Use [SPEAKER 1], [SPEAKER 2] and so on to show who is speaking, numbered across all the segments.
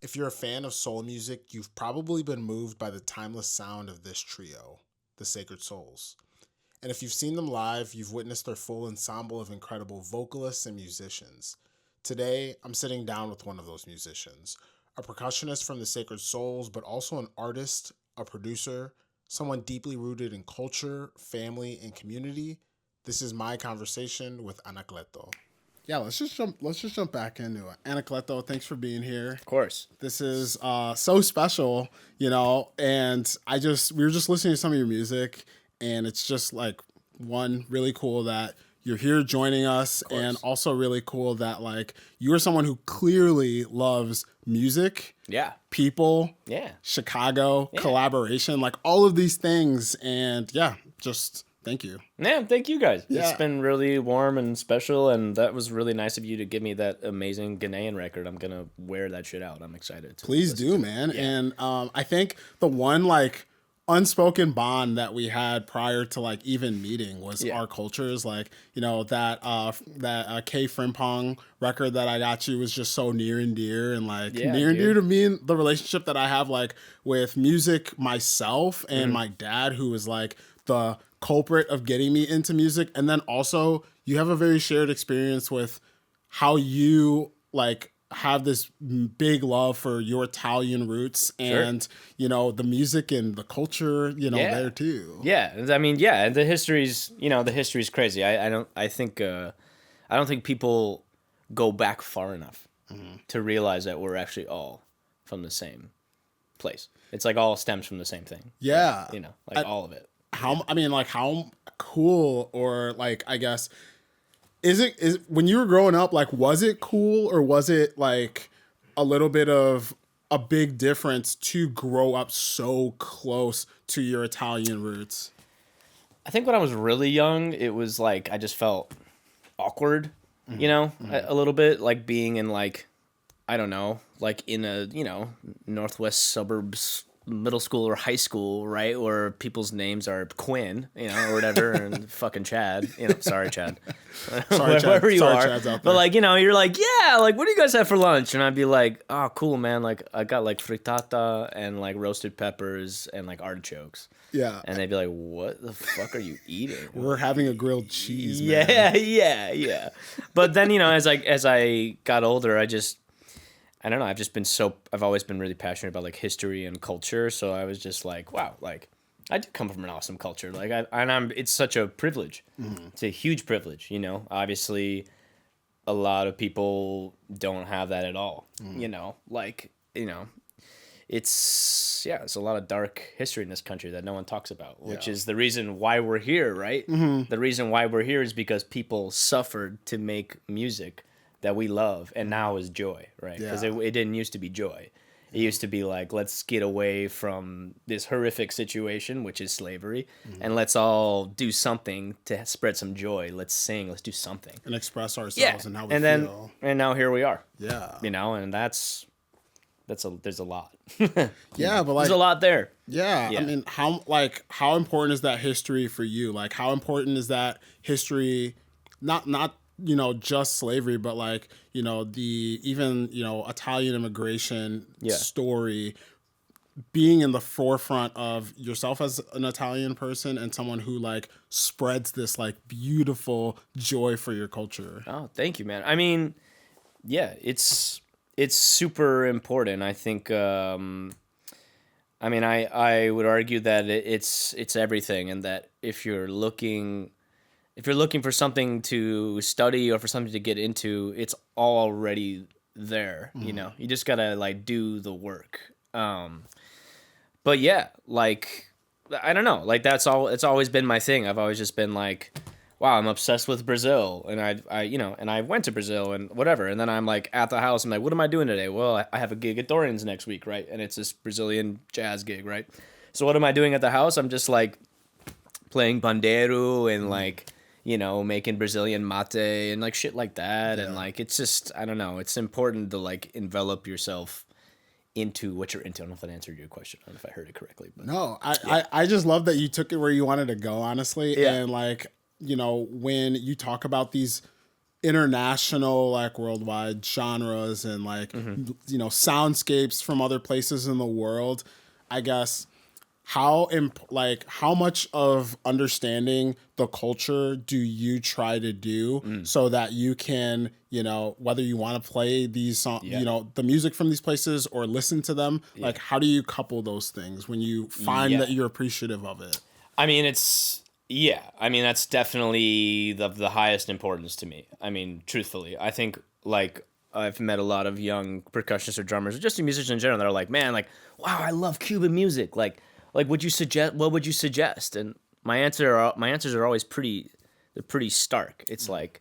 [SPEAKER 1] If you're a fan of soul music, you've probably been moved by the timeless sound of this trio, the Sacred Souls. And if you've seen them live, you've witnessed their full ensemble of incredible vocalists and musicians. Today, I'm sitting down with one of those musicians, a percussionist from the Sacred Souls, but also an artist, a producer, someone deeply rooted in culture, family, and community. This is my conversation with Anacleto. Yeah, let's just jump back into it. Anacleto, thanks for being here.
[SPEAKER 2] Of course.
[SPEAKER 1] This is so special, and we were just listening to some of your music, and it's just like, one, really cool that you're here joining us, and also really cool that like you are someone who clearly loves music, people, Chicago, collaboration, like all of these things, and just thank you.
[SPEAKER 2] Yeah, thank you guys. Yeah. It's been really warm and special, and that was really nice of you to give me that amazing Ghanaian record. I'm gonna wear that shit out. I'm excited.
[SPEAKER 1] Please do, man. Yeah. And I think the one like unspoken bond that we had prior to like even meeting was our cultures. Like, that K Frimpong record that I got you was just so near and dear, and like near and dear to me, and the relationship that I have like with music myself and my dad, who was like the culprit of getting me into music. And then also you have a very shared experience with how you like have this big love for your Italian roots and, the music and the culture, there too.
[SPEAKER 2] Yeah. I mean, and the history's crazy. I don't think people go back far enough to realize that we're actually all from the same place. It's like all stems from the same thing.
[SPEAKER 1] Yeah.
[SPEAKER 2] All of it.
[SPEAKER 1] How cool, or like, I guess, is when you were growing up, like, was it cool, or was it like a little bit of a big difference to grow up so close to your Italian roots?
[SPEAKER 2] I think when I was really young, it was like I just felt awkward, a little bit, like being in like, I don't know, like in a, northwest suburbs middle school or high school, right, where people's names are Quinn, or whatever, and fucking Chad, sorry Chad,
[SPEAKER 1] sorry Chad,
[SPEAKER 2] wherever you are,
[SPEAKER 1] Chad's out there.
[SPEAKER 2] But like, you're like, like, what do you guys have for lunch? And I'd be like, oh, cool, man, like I got like frittata and like roasted peppers and like artichokes. Yeah. And they'd be like, what the fuck are you eating?
[SPEAKER 1] We're having a grilled cheese, man.
[SPEAKER 2] Yeah. But then, as I got older, I don't know. I've always been really passionate about like history and culture. So I was just like, wow, like I do come from an awesome culture. Like it's such a privilege. Mm-hmm. It's a huge privilege, obviously a lot of people don't have that at all, it's a lot of dark history in this country that no one talks about, which is the reason why we're here, right? Mm-hmm. The reason why we're here is because people suffered to make music that we love, and now is joy, right? Because it didn't used to be joy. It used to be like, let's get away from this horrific situation, which is slavery, and let's all do something to spread some joy. Let's sing, let's do something.
[SPEAKER 1] And express ourselves and how we feel.
[SPEAKER 2] And now here we are.
[SPEAKER 1] Yeah.
[SPEAKER 2] And there's a lot.
[SPEAKER 1] But like,
[SPEAKER 2] there's a lot there.
[SPEAKER 1] Yeah. I mean, how important is that history for you? Like, how important is that history, not just slavery, but like, the even, Italian immigration story, being in the forefront of yourself as an Italian person and someone who like spreads this like beautiful joy for your culture.
[SPEAKER 2] Oh, thank you, man. I mean, it's super important. I think, I would argue that it's everything, and that if you're looking for something to study or for something to get into, it's already there. Mm-hmm. You just gotta like do the work. But like, I don't know, like it's always been my thing. I've always just been like, wow, I'm obsessed with Brazil, and I went to Brazil and whatever, and then I'm like at the house, I'm like, what am I doing today? Well, I have a gig at Dorian's next week, right? And it's this Brazilian jazz gig, right? So what am I doing at the house? I'm just like playing bandeiro and like, making Brazilian mate and like shit like that. Yeah. And like, it's just, I don't know, it's important to like envelop yourself into what you're into. I don't know if that answered your question. I don't know if I heard it correctly. But
[SPEAKER 1] no, I just love that you took it where you wanted to go, honestly. Yeah. And like, when you talk about these international, like worldwide genres and like, you know, soundscapes from other places in the world, I guess, how much of understanding the culture do you try to do so that you can, you know, whether you want to play these songs, you know, the music from these places or listen to them, like how do you couple those things when you find that you're appreciative of it?
[SPEAKER 2] I mean, that's definitely the highest importance to me. I mean, truthfully, I think like I've met a lot of young percussionists or drummers or just musicians in general that are like, man, like, wow, I love Cuban music. Like, would you suggest? What would you suggest? And my answers are always pretty stark. It's like,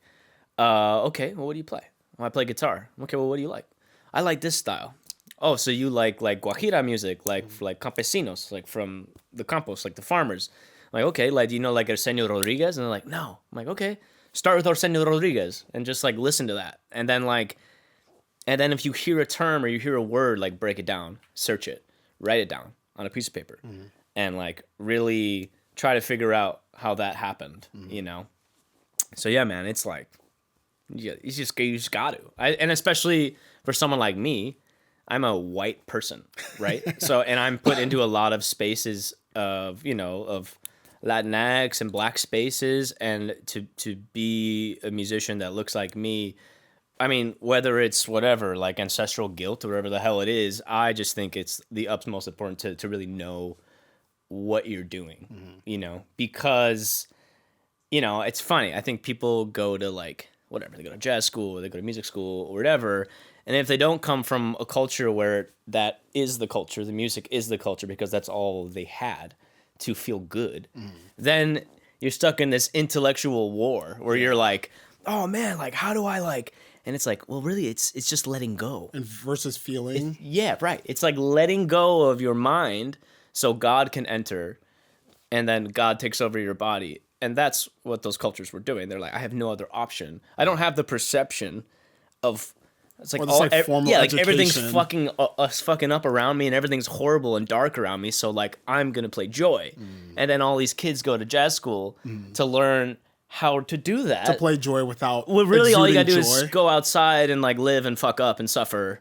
[SPEAKER 2] okay, well, what do you play? Well, I play guitar. Okay, well, what do you like? I like this style. Oh, so you like guajira music, like campesinos, like from the campos, like the farmers. I'm like, okay, like do you know like Arsenio Rodriguez? And they're like, no. I'm like, okay, start with Arsenio Rodriguez and just like listen to that, and then if you hear a term or you hear a word, like break it down, search it, write it down on a piece of paper, and like really try to figure out how that happened, you know? So yeah, man, it's like, you just got to. And especially for someone like me, I'm a white person, right? So, and I'm put into a lot of spaces of, you know, of Latinx and black spaces, and to be a musician that looks like me, I mean, whether it's whatever, like ancestral guilt or whatever the hell it is, I just think it's the utmost important to really know what you're doing, you know, because, you know, it's funny. I think people go to like, whatever, they go to jazz school or they go to music school or whatever. And if they don't come from a culture where that is the culture, the music is the culture because that's all they had to feel good, then you're stuck in this intellectual war where you're like, oh man, like, how do I like... And it's like, well, really, it's just letting go.
[SPEAKER 1] And versus feeling.
[SPEAKER 2] Yeah, right. It's like letting go of your mind so God can enter, and then God takes over your body. And that's what those cultures were doing. They're like, I have no other option. I don't have the perception of... It's like,
[SPEAKER 1] formal
[SPEAKER 2] like everything's
[SPEAKER 1] education.
[SPEAKER 2] fucking up around me and everything's horrible and dark around me. So like, I'm going to play joy. And then all these kids go to jazz school to learn how to do that.
[SPEAKER 1] To play joy without
[SPEAKER 2] well, really all you gotta do
[SPEAKER 1] joy.
[SPEAKER 2] is go outside and like live and fuck up and suffer,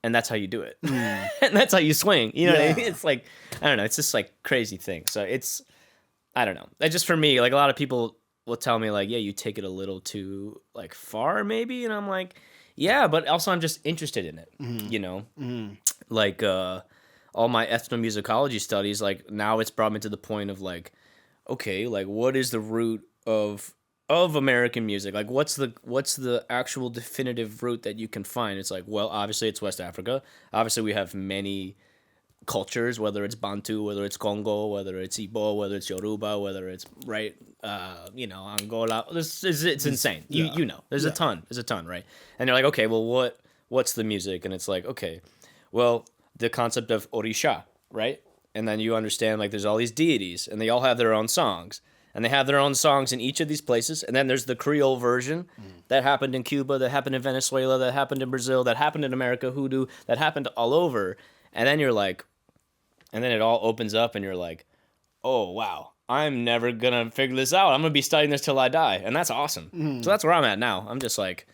[SPEAKER 2] and that's how you do it. And that's how you swing. You know what I mean? It's like, I don't know, it's just like crazy thing. So it's, I don't know. It's just for me, like a lot of people will tell me like, yeah, you take it a little too like far maybe, and I'm like, yeah, but also I'm just interested in it. You know? Like all my ethnomusicology studies, like now it's brought me to the point of like, okay, like what is the root of American music? Like what's the actual definitive root that you can find? It's like, well, obviously it's West Africa. Obviously we have many cultures, whether it's Bantu, whether it's Congo, whether it's Igbo, whether it's Yoruba, whether it's you know, Angola. It's insane. You know, there's a ton, right? And you're like, okay, well, what's the music? And it's like, okay, well, the concept of orisha, right? And then you understand like there's all these deities, and they all have their own songs. And they have their own songs in each of these places. And then there's the Creole version that happened in Cuba, that happened in Venezuela, that happened in Brazil, that happened in America, hoodoo, that happened all over. And then you're like, and then it all opens up and you're like, oh, wow, I'm never going to figure this out. I'm going to be studying this till I die. And that's awesome. So that's where I'm at now. I'm just like,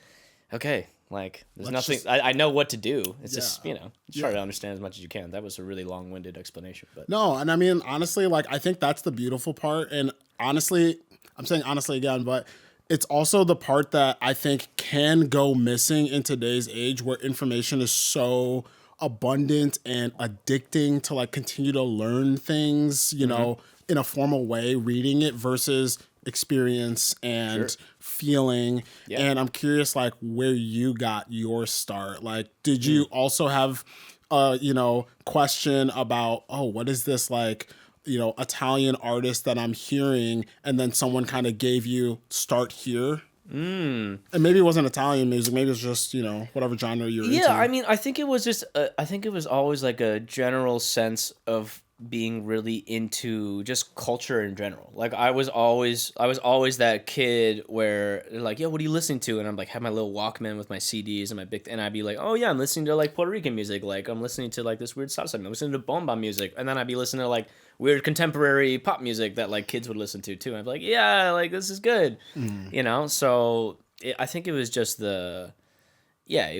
[SPEAKER 2] okay, like there's nothing, I know what to do. It's just, you know, try to understand as much as you can. That was a really long-winded explanation. But
[SPEAKER 1] no, and I mean, honestly, like I think that's the beautiful part. And honestly, I'm saying honestly again, but it's also the part that I think can go missing in today's age where information is so abundant and addicting to like continue to learn things, you know, in a formal way, reading it versus experience and feeling. And I'm curious like where you got your start. Like, did you also have you know, question about, oh, what is this like, you know, Italian artist that I'm hearing, and then someone kind of gave you start here? And maybe it wasn't Italian music, maybe it's just, you know, whatever genre you're into.
[SPEAKER 2] I mean, I think it was just I think it was always like a general sense of being really into just culture in general. Like I was always that kid where they're like, yo, what are you listening to? And I'm like, have my little Walkman with my CDs and my big, and I'd be like, oh yeah, I'm listening to like Puerto Rican music. Like I'm listening to like this weird salsa. I'm listening to bomba music. And then I'd be listening to like weird contemporary pop music that like kids would listen to too. And I'd be like, yeah, like this is good. You know? So I think it was just it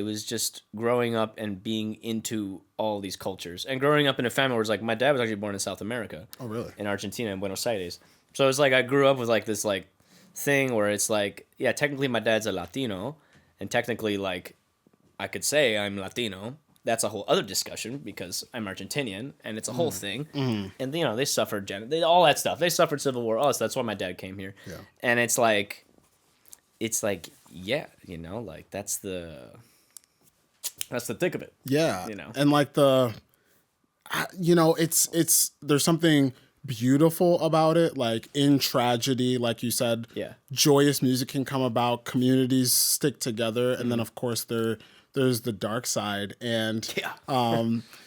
[SPEAKER 2] was just growing up and being into all these cultures and growing up in a family where it's like my dad was actually born in South America.
[SPEAKER 1] Oh, really?
[SPEAKER 2] In Argentina, in Buenos Aires. So it was like I grew up with like this like thing where it's like, yeah, technically my dad's a Latino, and technically like I could say I'm Latino. That's a whole other discussion because I'm Argentinian and it's a whole thing. And you know, they suffered all that stuff. They suffered civil war. All that stuff. That's why my dad came here.
[SPEAKER 1] Yeah.
[SPEAKER 2] And it's like yeah, you know, like that's the thick of it.
[SPEAKER 1] Yeah.
[SPEAKER 2] You know.
[SPEAKER 1] And like you know, it's there's something beautiful about it. Like in tragedy, like you said,
[SPEAKER 2] Yeah.
[SPEAKER 1] joyous music can come about, communities stick together, and then of course there's the dark side. And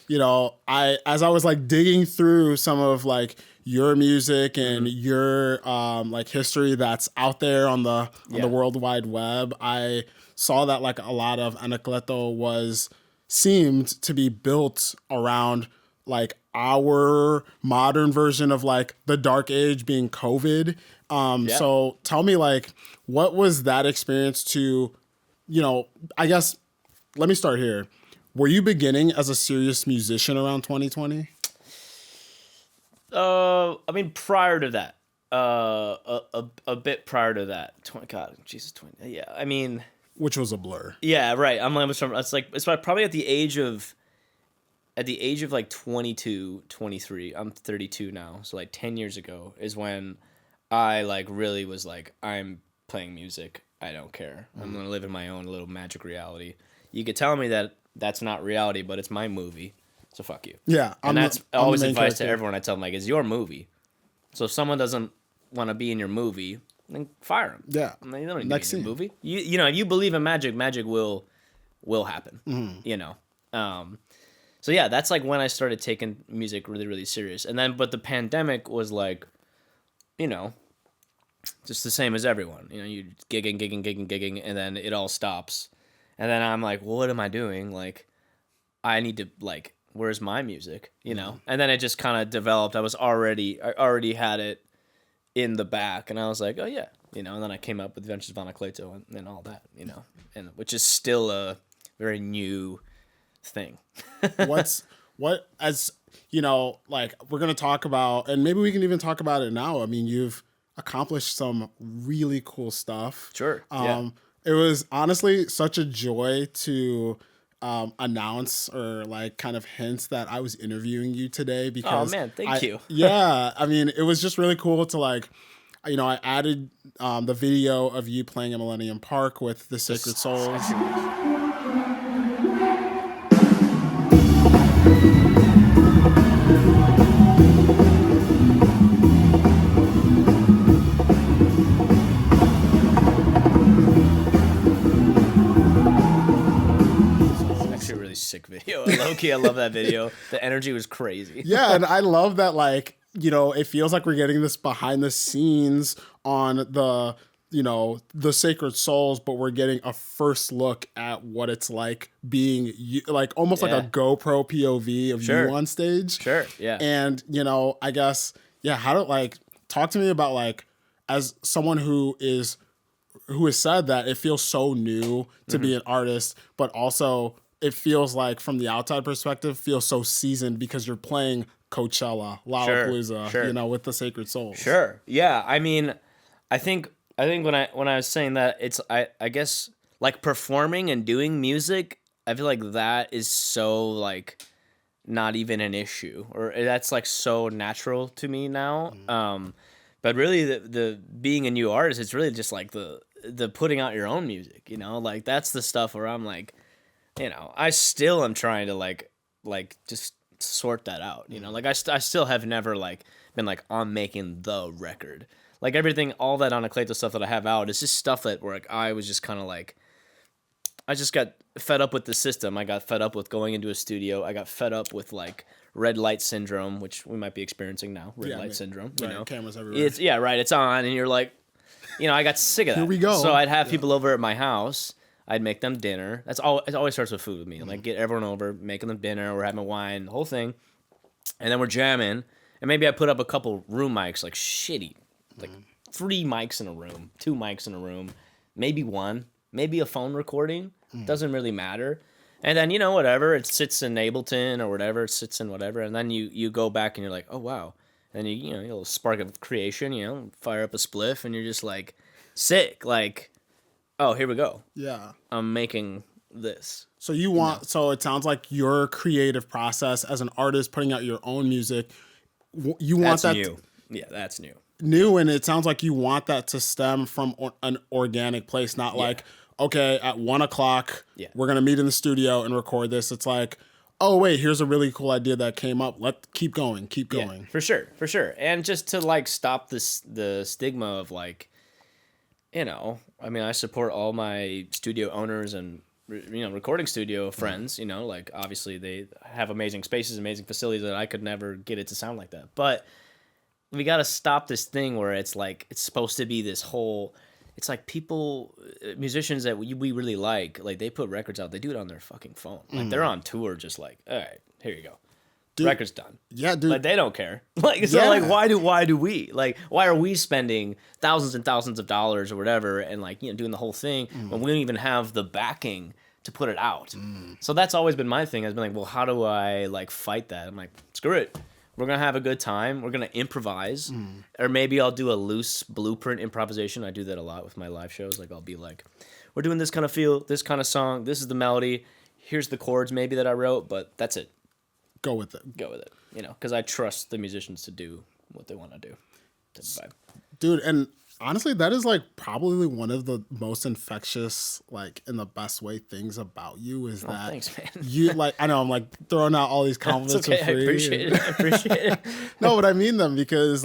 [SPEAKER 1] you know, as I was like digging through some of like your music and your like history that's out there on the World Wide Web, I saw that like a lot of Anacleto seemed to be built around like our modern version of like the dark age being COVID. So tell me, like, what was that experience to, you know, I guess, let me start here. Were you beginning as a serious musician around 2020?
[SPEAKER 2] I mean, prior to that, a bit prior to that, 20, God, Jesus, 20, yeah, I mean,
[SPEAKER 1] Which was a blur.
[SPEAKER 2] yeah, right. It's probably at the age of like 22, 23. I'm 32 now, so like 10 years ago is when I like really was like, I'm playing music. I don't care. I'm gonna live in my own little magic reality. You could tell me that that's not reality, but it's my movie. So fuck you.
[SPEAKER 1] Yeah.
[SPEAKER 2] And that's always advice to everyone. I tell them, like, it's your movie. So if someone doesn't want to be in your movie, then fire them.
[SPEAKER 1] Yeah.
[SPEAKER 2] They don't need to be in your movie. You know, if you believe in magic, magic will happen. You know. So yeah, that's like when I started taking music really, really serious. And then, but the pandemic was like, you know, just the same as everyone. You know, you gigging, and then it all stops. And then I'm like, well, what am I doing? Like, I need to, like, where's my music? You know? And then it just kind of developed. I already had it in the back. And I was like, oh, yeah. You know, and then I came up with Adventures of Anacleto and all that, you know, and which is still a very new thing.
[SPEAKER 1] As you know, like we're gonna talk about, and maybe we can even talk about it now. I mean, you've accomplished some really cool stuff.
[SPEAKER 2] Sure.
[SPEAKER 1] It was honestly such a joy to announce or like kind of hints that I was interviewing you today because
[SPEAKER 2] oh man, thank you.
[SPEAKER 1] Yeah, I mean, it was just really cool to like, you know, I added the video of you playing at Millennium Park with the Sacred Souls.
[SPEAKER 2] Sick video. Low-key, I love that video. The energy was crazy.
[SPEAKER 1] Yeah, and I love that, like, you know, it feels like we're getting this behind the scenes on the, you know, the Sacred Souls, but we're getting a first look at what it's like being, like, almost like a GoPro POV of you on stage.
[SPEAKER 2] Sure, yeah.
[SPEAKER 1] And, you know, I guess, yeah, talk to me about, like, as someone who has said that it feels so new to be an artist, but also it feels like from the outside perspective feels so seasoned because you're playing Coachella, Lollapalooza, you know, with the Sacred Souls.
[SPEAKER 2] Sure. Yeah. I mean, I think when I was saying that, it's I guess like performing and doing music, I feel like that is so like not even an issue, or that's like so natural to me now. But really the being a new artist, it's really just like the putting out your own music, you know, like that's the stuff where I'm like, you know, I still am trying to like just sort that out, you know, like I still have never like been like, I'm making the record. Like everything, all that Anacleto stuff that I have out is just stuff that where like I was just kind of like, I just got fed up with the system. I got fed up with going into a studio. I got fed up with like red light syndrome, which we might be experiencing now. Red light syndrome, you know,
[SPEAKER 1] cameras everywhere.
[SPEAKER 2] It's on, and you're like, you know, I got sick of that.
[SPEAKER 1] Here we go.
[SPEAKER 2] So I'd have people over at my house. I'd make them dinner. It always starts with food with me. Like get everyone over, making them dinner, we're having wine, the whole thing, and then we're jamming. And maybe I put up a couple room mics, like shitty, like 3 mics in a room, 2 mics in a room, maybe one, maybe a phone recording. Doesn't really matter. And then, whatever, it sits in Ableton or whatever, it sits in whatever. And then you go back and you're like, oh, wow. And you a little spark of creation, fire up a spliff and you're just like, sick. Like, oh, here we go.
[SPEAKER 1] Yeah.
[SPEAKER 2] I'm making this.
[SPEAKER 1] So so it sounds like your creative process as an artist putting out your own music, you want
[SPEAKER 2] that's new. Yeah, that's new.
[SPEAKER 1] New, and it sounds like you want that to stem from an organic place, not like, okay, at 1:00, we're going to meet in the studio and record this. It's like, oh, wait, here's a really cool idea that came up. Let's keep going.
[SPEAKER 2] Yeah, for sure. And just to like stop the stigma of like, I support all my studio owners and, recording studio friends, like obviously they have amazing spaces, amazing facilities that I could never get it to sound like that. But we got to stop this thing where it's like, it's supposed to be this whole, it's like people, musicians that we really like they put records out, they do it on their fucking phone. Like they're on tour just like, all right, here you go. Dude, record's done.
[SPEAKER 1] Yeah, dude.
[SPEAKER 2] Like they don't care. So why do we? Like, why are we spending thousands and thousands of dollars or whatever and doing the whole thing when we don't even have the backing to put it out? So that's always been my thing. I've been like, well, how do I fight that? I'm like, screw it. We're going to have a good time. We're going to improvise. Or maybe I'll do a loose blueprint improvisation. I do that a lot with my live shows. Like, I'll be like, we're doing this kind of feel, this kind of song. This is the melody. Here's the chords maybe that I wrote, but that's it.
[SPEAKER 1] Go with it.
[SPEAKER 2] Because I trust the musicians to do what they want to do.
[SPEAKER 1] Dude, and honestly, that is probably one of the most infectious, in the best way, things about you is that
[SPEAKER 2] thanks, man.
[SPEAKER 1] You I know I'm throwing out all these compliments
[SPEAKER 2] okay,
[SPEAKER 1] for free.
[SPEAKER 2] I appreciate it.
[SPEAKER 1] No, but I mean them because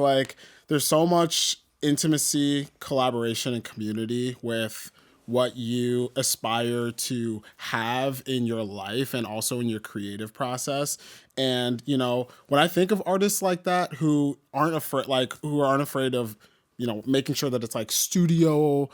[SPEAKER 1] there's so much intimacy, collaboration, and community with what you aspire to have in your life and also in your creative process. And, when I think of artists like that who aren't afraid of, making sure that it's studio,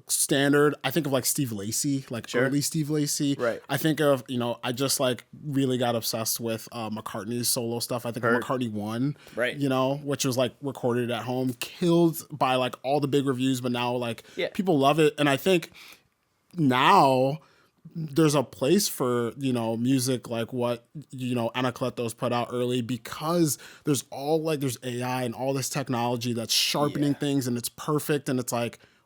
[SPEAKER 1] standard. I think of Steve Lacy, early Steve Lacy.
[SPEAKER 2] Right.
[SPEAKER 1] I think of, I just really got obsessed with McCartney's solo stuff. I think of McCartney 1,
[SPEAKER 2] right.
[SPEAKER 1] Which was recorded at home, killed by all the big reviews, but now people love it. And I think now there's a place for, music like what, Anacleto's put out early because there's there's AI and all this technology that's sharpening things and it's perfect. And it's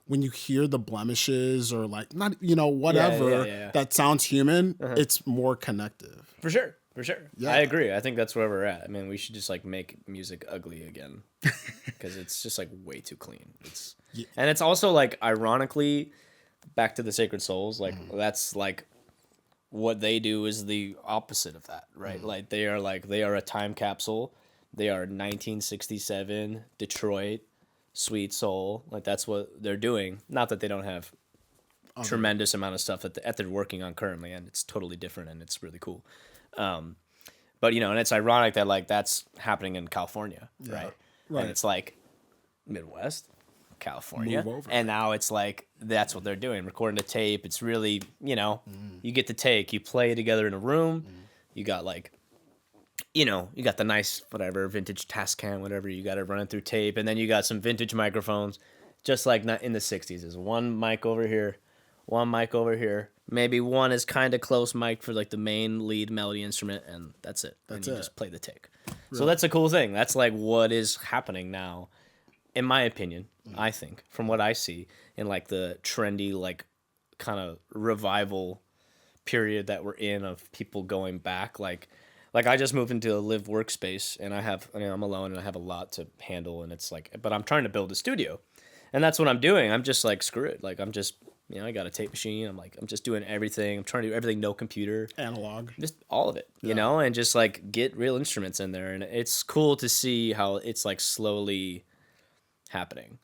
[SPEAKER 1] when you hear the blemishes or not, whatever that sounds human, it's more connective.
[SPEAKER 2] For sure. Yeah. I agree. I think that's where we're at. I mean, we should just make music ugly again because it's just way too clean. And it's also ironically, back to the Sacred Souls, that's what they do is the opposite of that, right? They are a time capsule. They are 1967 Detroit sweet soul. That's what they're doing. Not that they don't have tremendous amount of stuff that they're working on currently, and it's totally different and it's really cool. But and it's ironic that that's happening in California, right? And it's Midwest. California, and now it's that's what they're doing, recording a tape. It's really you get the take, you play together in a room, you got you got the nice whatever vintage Tascam, whatever, you got it running through tape, and then you got some vintage microphones, just not in the 60s. There's one mic over here, maybe one is kind of close mic for the main lead melody instrument, and that's it. That's it. Just play the take. Really? So that's a cool thing. That's what is happening now. In my opinion, I think, from what I see in the trendy, kind of revival period that we're in of people going back, I just moved into a live workspace and I'm alone and I have a lot to handle and it's but I'm trying to build a studio and that's what I'm doing. I'm just screw it. I'm just, I got a tape machine. I'm just doing everything. I'm trying to do everything, no computer.
[SPEAKER 1] Analog.
[SPEAKER 2] Just all of it, and just get real instruments in there. And it's cool to see how it's slowly happening.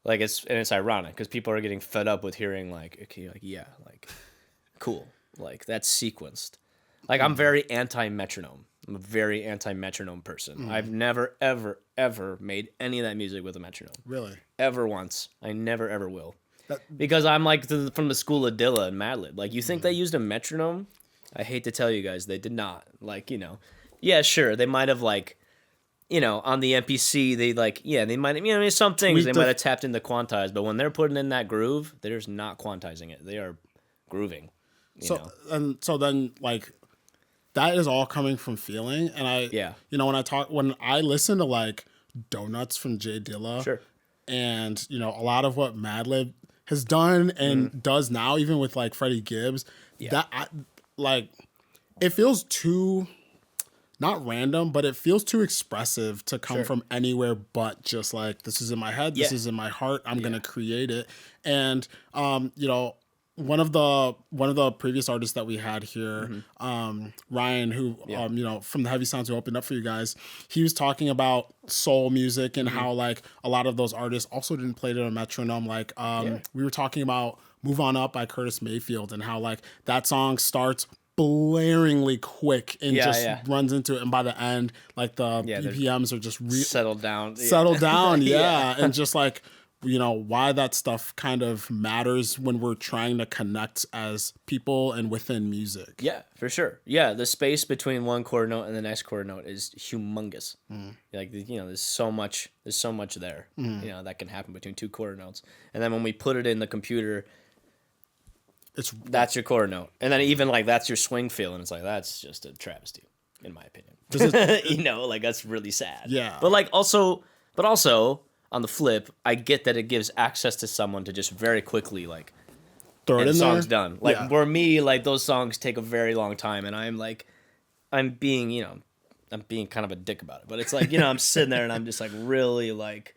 [SPEAKER 2] It's ironic because people are getting fed up with hearing cool, that's sequenced. I'm very anti-metronome. I'm a very anti-metronome person. I've never ever made any of that music with a metronome.
[SPEAKER 1] Really?
[SPEAKER 2] Ever once. I never ever will. Because I'm from the school of Dilla and Madlib. You think they used a metronome? I hate to tell you guys, they did not. Yeah, sure, they might have on the MPC, they they might, some things they might have tapped into quantize, but when they're putting in that groove, they're just not quantizing it. They are grooving.
[SPEAKER 1] So then that is all coming from feeling. And when I listen to like Donuts from Jay Dilla,
[SPEAKER 2] sure.
[SPEAKER 1] And a lot of what Madlib has done and does now, even with like Freddie Gibbs, it feels too, not random, but it feels too expressive to come from anywhere but just like, this is in my head, this is in my heart, I'm gonna create it. And one of the previous artists that we had here, Ryan, who from the Heavy Sounds, who opened up for you guys, he was talking about soul music and how like a lot of those artists also didn't play to a metronome. Like we were talking about Move On Up by Curtis Mayfield and how like that song starts blaringly quick and runs into it, and by the end like the BPMs are just
[SPEAKER 2] settled down
[SPEAKER 1] and just like why that stuff kind of matters when we're trying to connect as people and within music.
[SPEAKER 2] Yeah, for sure. Yeah, the space between one chord note and the next chord note is humongous. Like there's so much there that can happen between two chord notes, and then when we put it in the computer, that's your chord note, and then even like that's your swing feel, and it's like that's just a travesty, in my opinion. That's really sad.
[SPEAKER 1] Yeah,
[SPEAKER 2] but also on the flip, I get that it gives access to someone to just very quickly like
[SPEAKER 1] throw it in there.
[SPEAKER 2] Song's done. Like for me, like those songs take a very long time, and I'm being kind of a dick about it, but it's like I'm sitting there and I'm just like really like,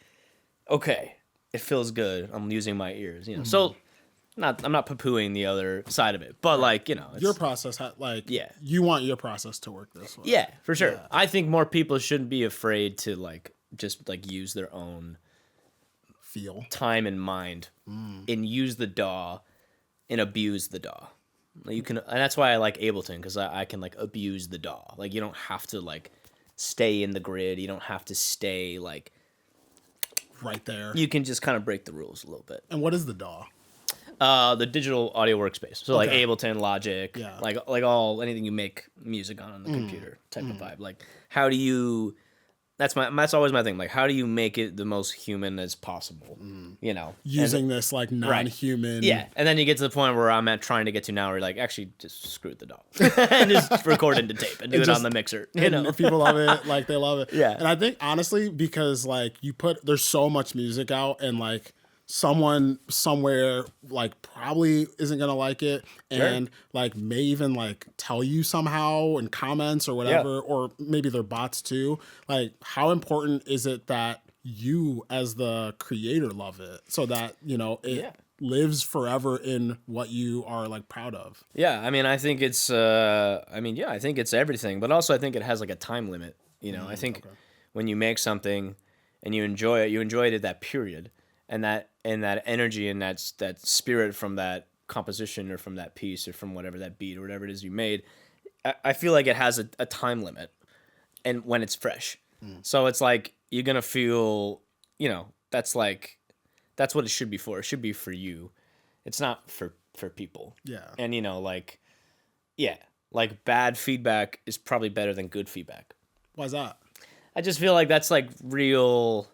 [SPEAKER 2] okay, it feels good. I'm using my ears, so. I'm not poo-pooing the other side of it, but it's,
[SPEAKER 1] your process, you want your process to work this way.
[SPEAKER 2] Yeah, for sure. Yeah. I think more people shouldn't be afraid to just use their own
[SPEAKER 1] feel,
[SPEAKER 2] time and mind, and use the DAW and abuse the DAW. You can, and that's why I like Ableton, because I can abuse the DAW. You don't have to stay in the grid. You don't have to stay
[SPEAKER 1] right there.
[SPEAKER 2] You can just kind of break the rules a little bit.
[SPEAKER 1] And what is the DAW?
[SPEAKER 2] The digital audio workspace. So Ableton, Logic, anything you make music on the computer type of vibe. How do you? That's always my thing. How do you make it the most human as possible?
[SPEAKER 1] Using this non-human.
[SPEAKER 2] Right. Yeah, and then you get to the point where I'm trying to get to now, where you're actually just screw the DAW and just record into tape and do it on the mixer.
[SPEAKER 1] People love it. They love it.
[SPEAKER 2] Yeah,
[SPEAKER 1] and I think honestly because there's so much music out and someone somewhere probably isn't gonna like it and may even tell you somehow in comments or whatever, or maybe they're bots too. How important is it that you as the creator love it so that it lives forever in what you are proud of?
[SPEAKER 2] I think it's I think it's everything, but also I think it has a time limit. I think when you make something and you enjoy it at that period. And that energy and that spirit from that composition or from that piece or from whatever that beat or whatever it is you made, I feel like it has a time limit, and when it's fresh, so it's you're gonna feel, that's what it should be for. It should be for you. It's not for people.
[SPEAKER 1] Yeah.
[SPEAKER 2] And bad feedback is probably better than good feedback.
[SPEAKER 1] Why's that?
[SPEAKER 2] I just feel like that's real.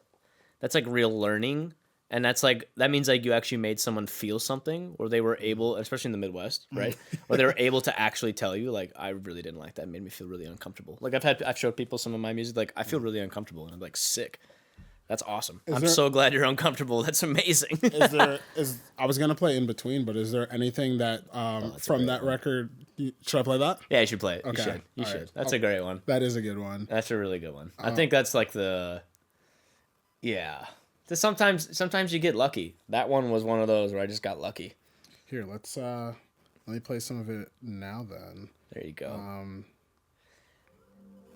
[SPEAKER 2] That's real learning. And that's that means you actually made someone feel something, or they were able, especially in the Midwest, right? Or they were able to actually tell you, I really didn't like that. It made me feel really uncomfortable. I've showed people some of my music, I feel really uncomfortable, and I'm sick. That's awesome. So glad you're uncomfortable. That's amazing.
[SPEAKER 1] I was gonna play In Between, but is there anything that from that record? Should I play that?
[SPEAKER 2] Yeah, you should play it. Okay. You should. Right. That's a great one.
[SPEAKER 1] That is a good one.
[SPEAKER 2] That's a really good one. I think that's Sometimes you get lucky. That one was one of those where I just got lucky.
[SPEAKER 1] Here, let me play some of it now then.
[SPEAKER 2] There you go.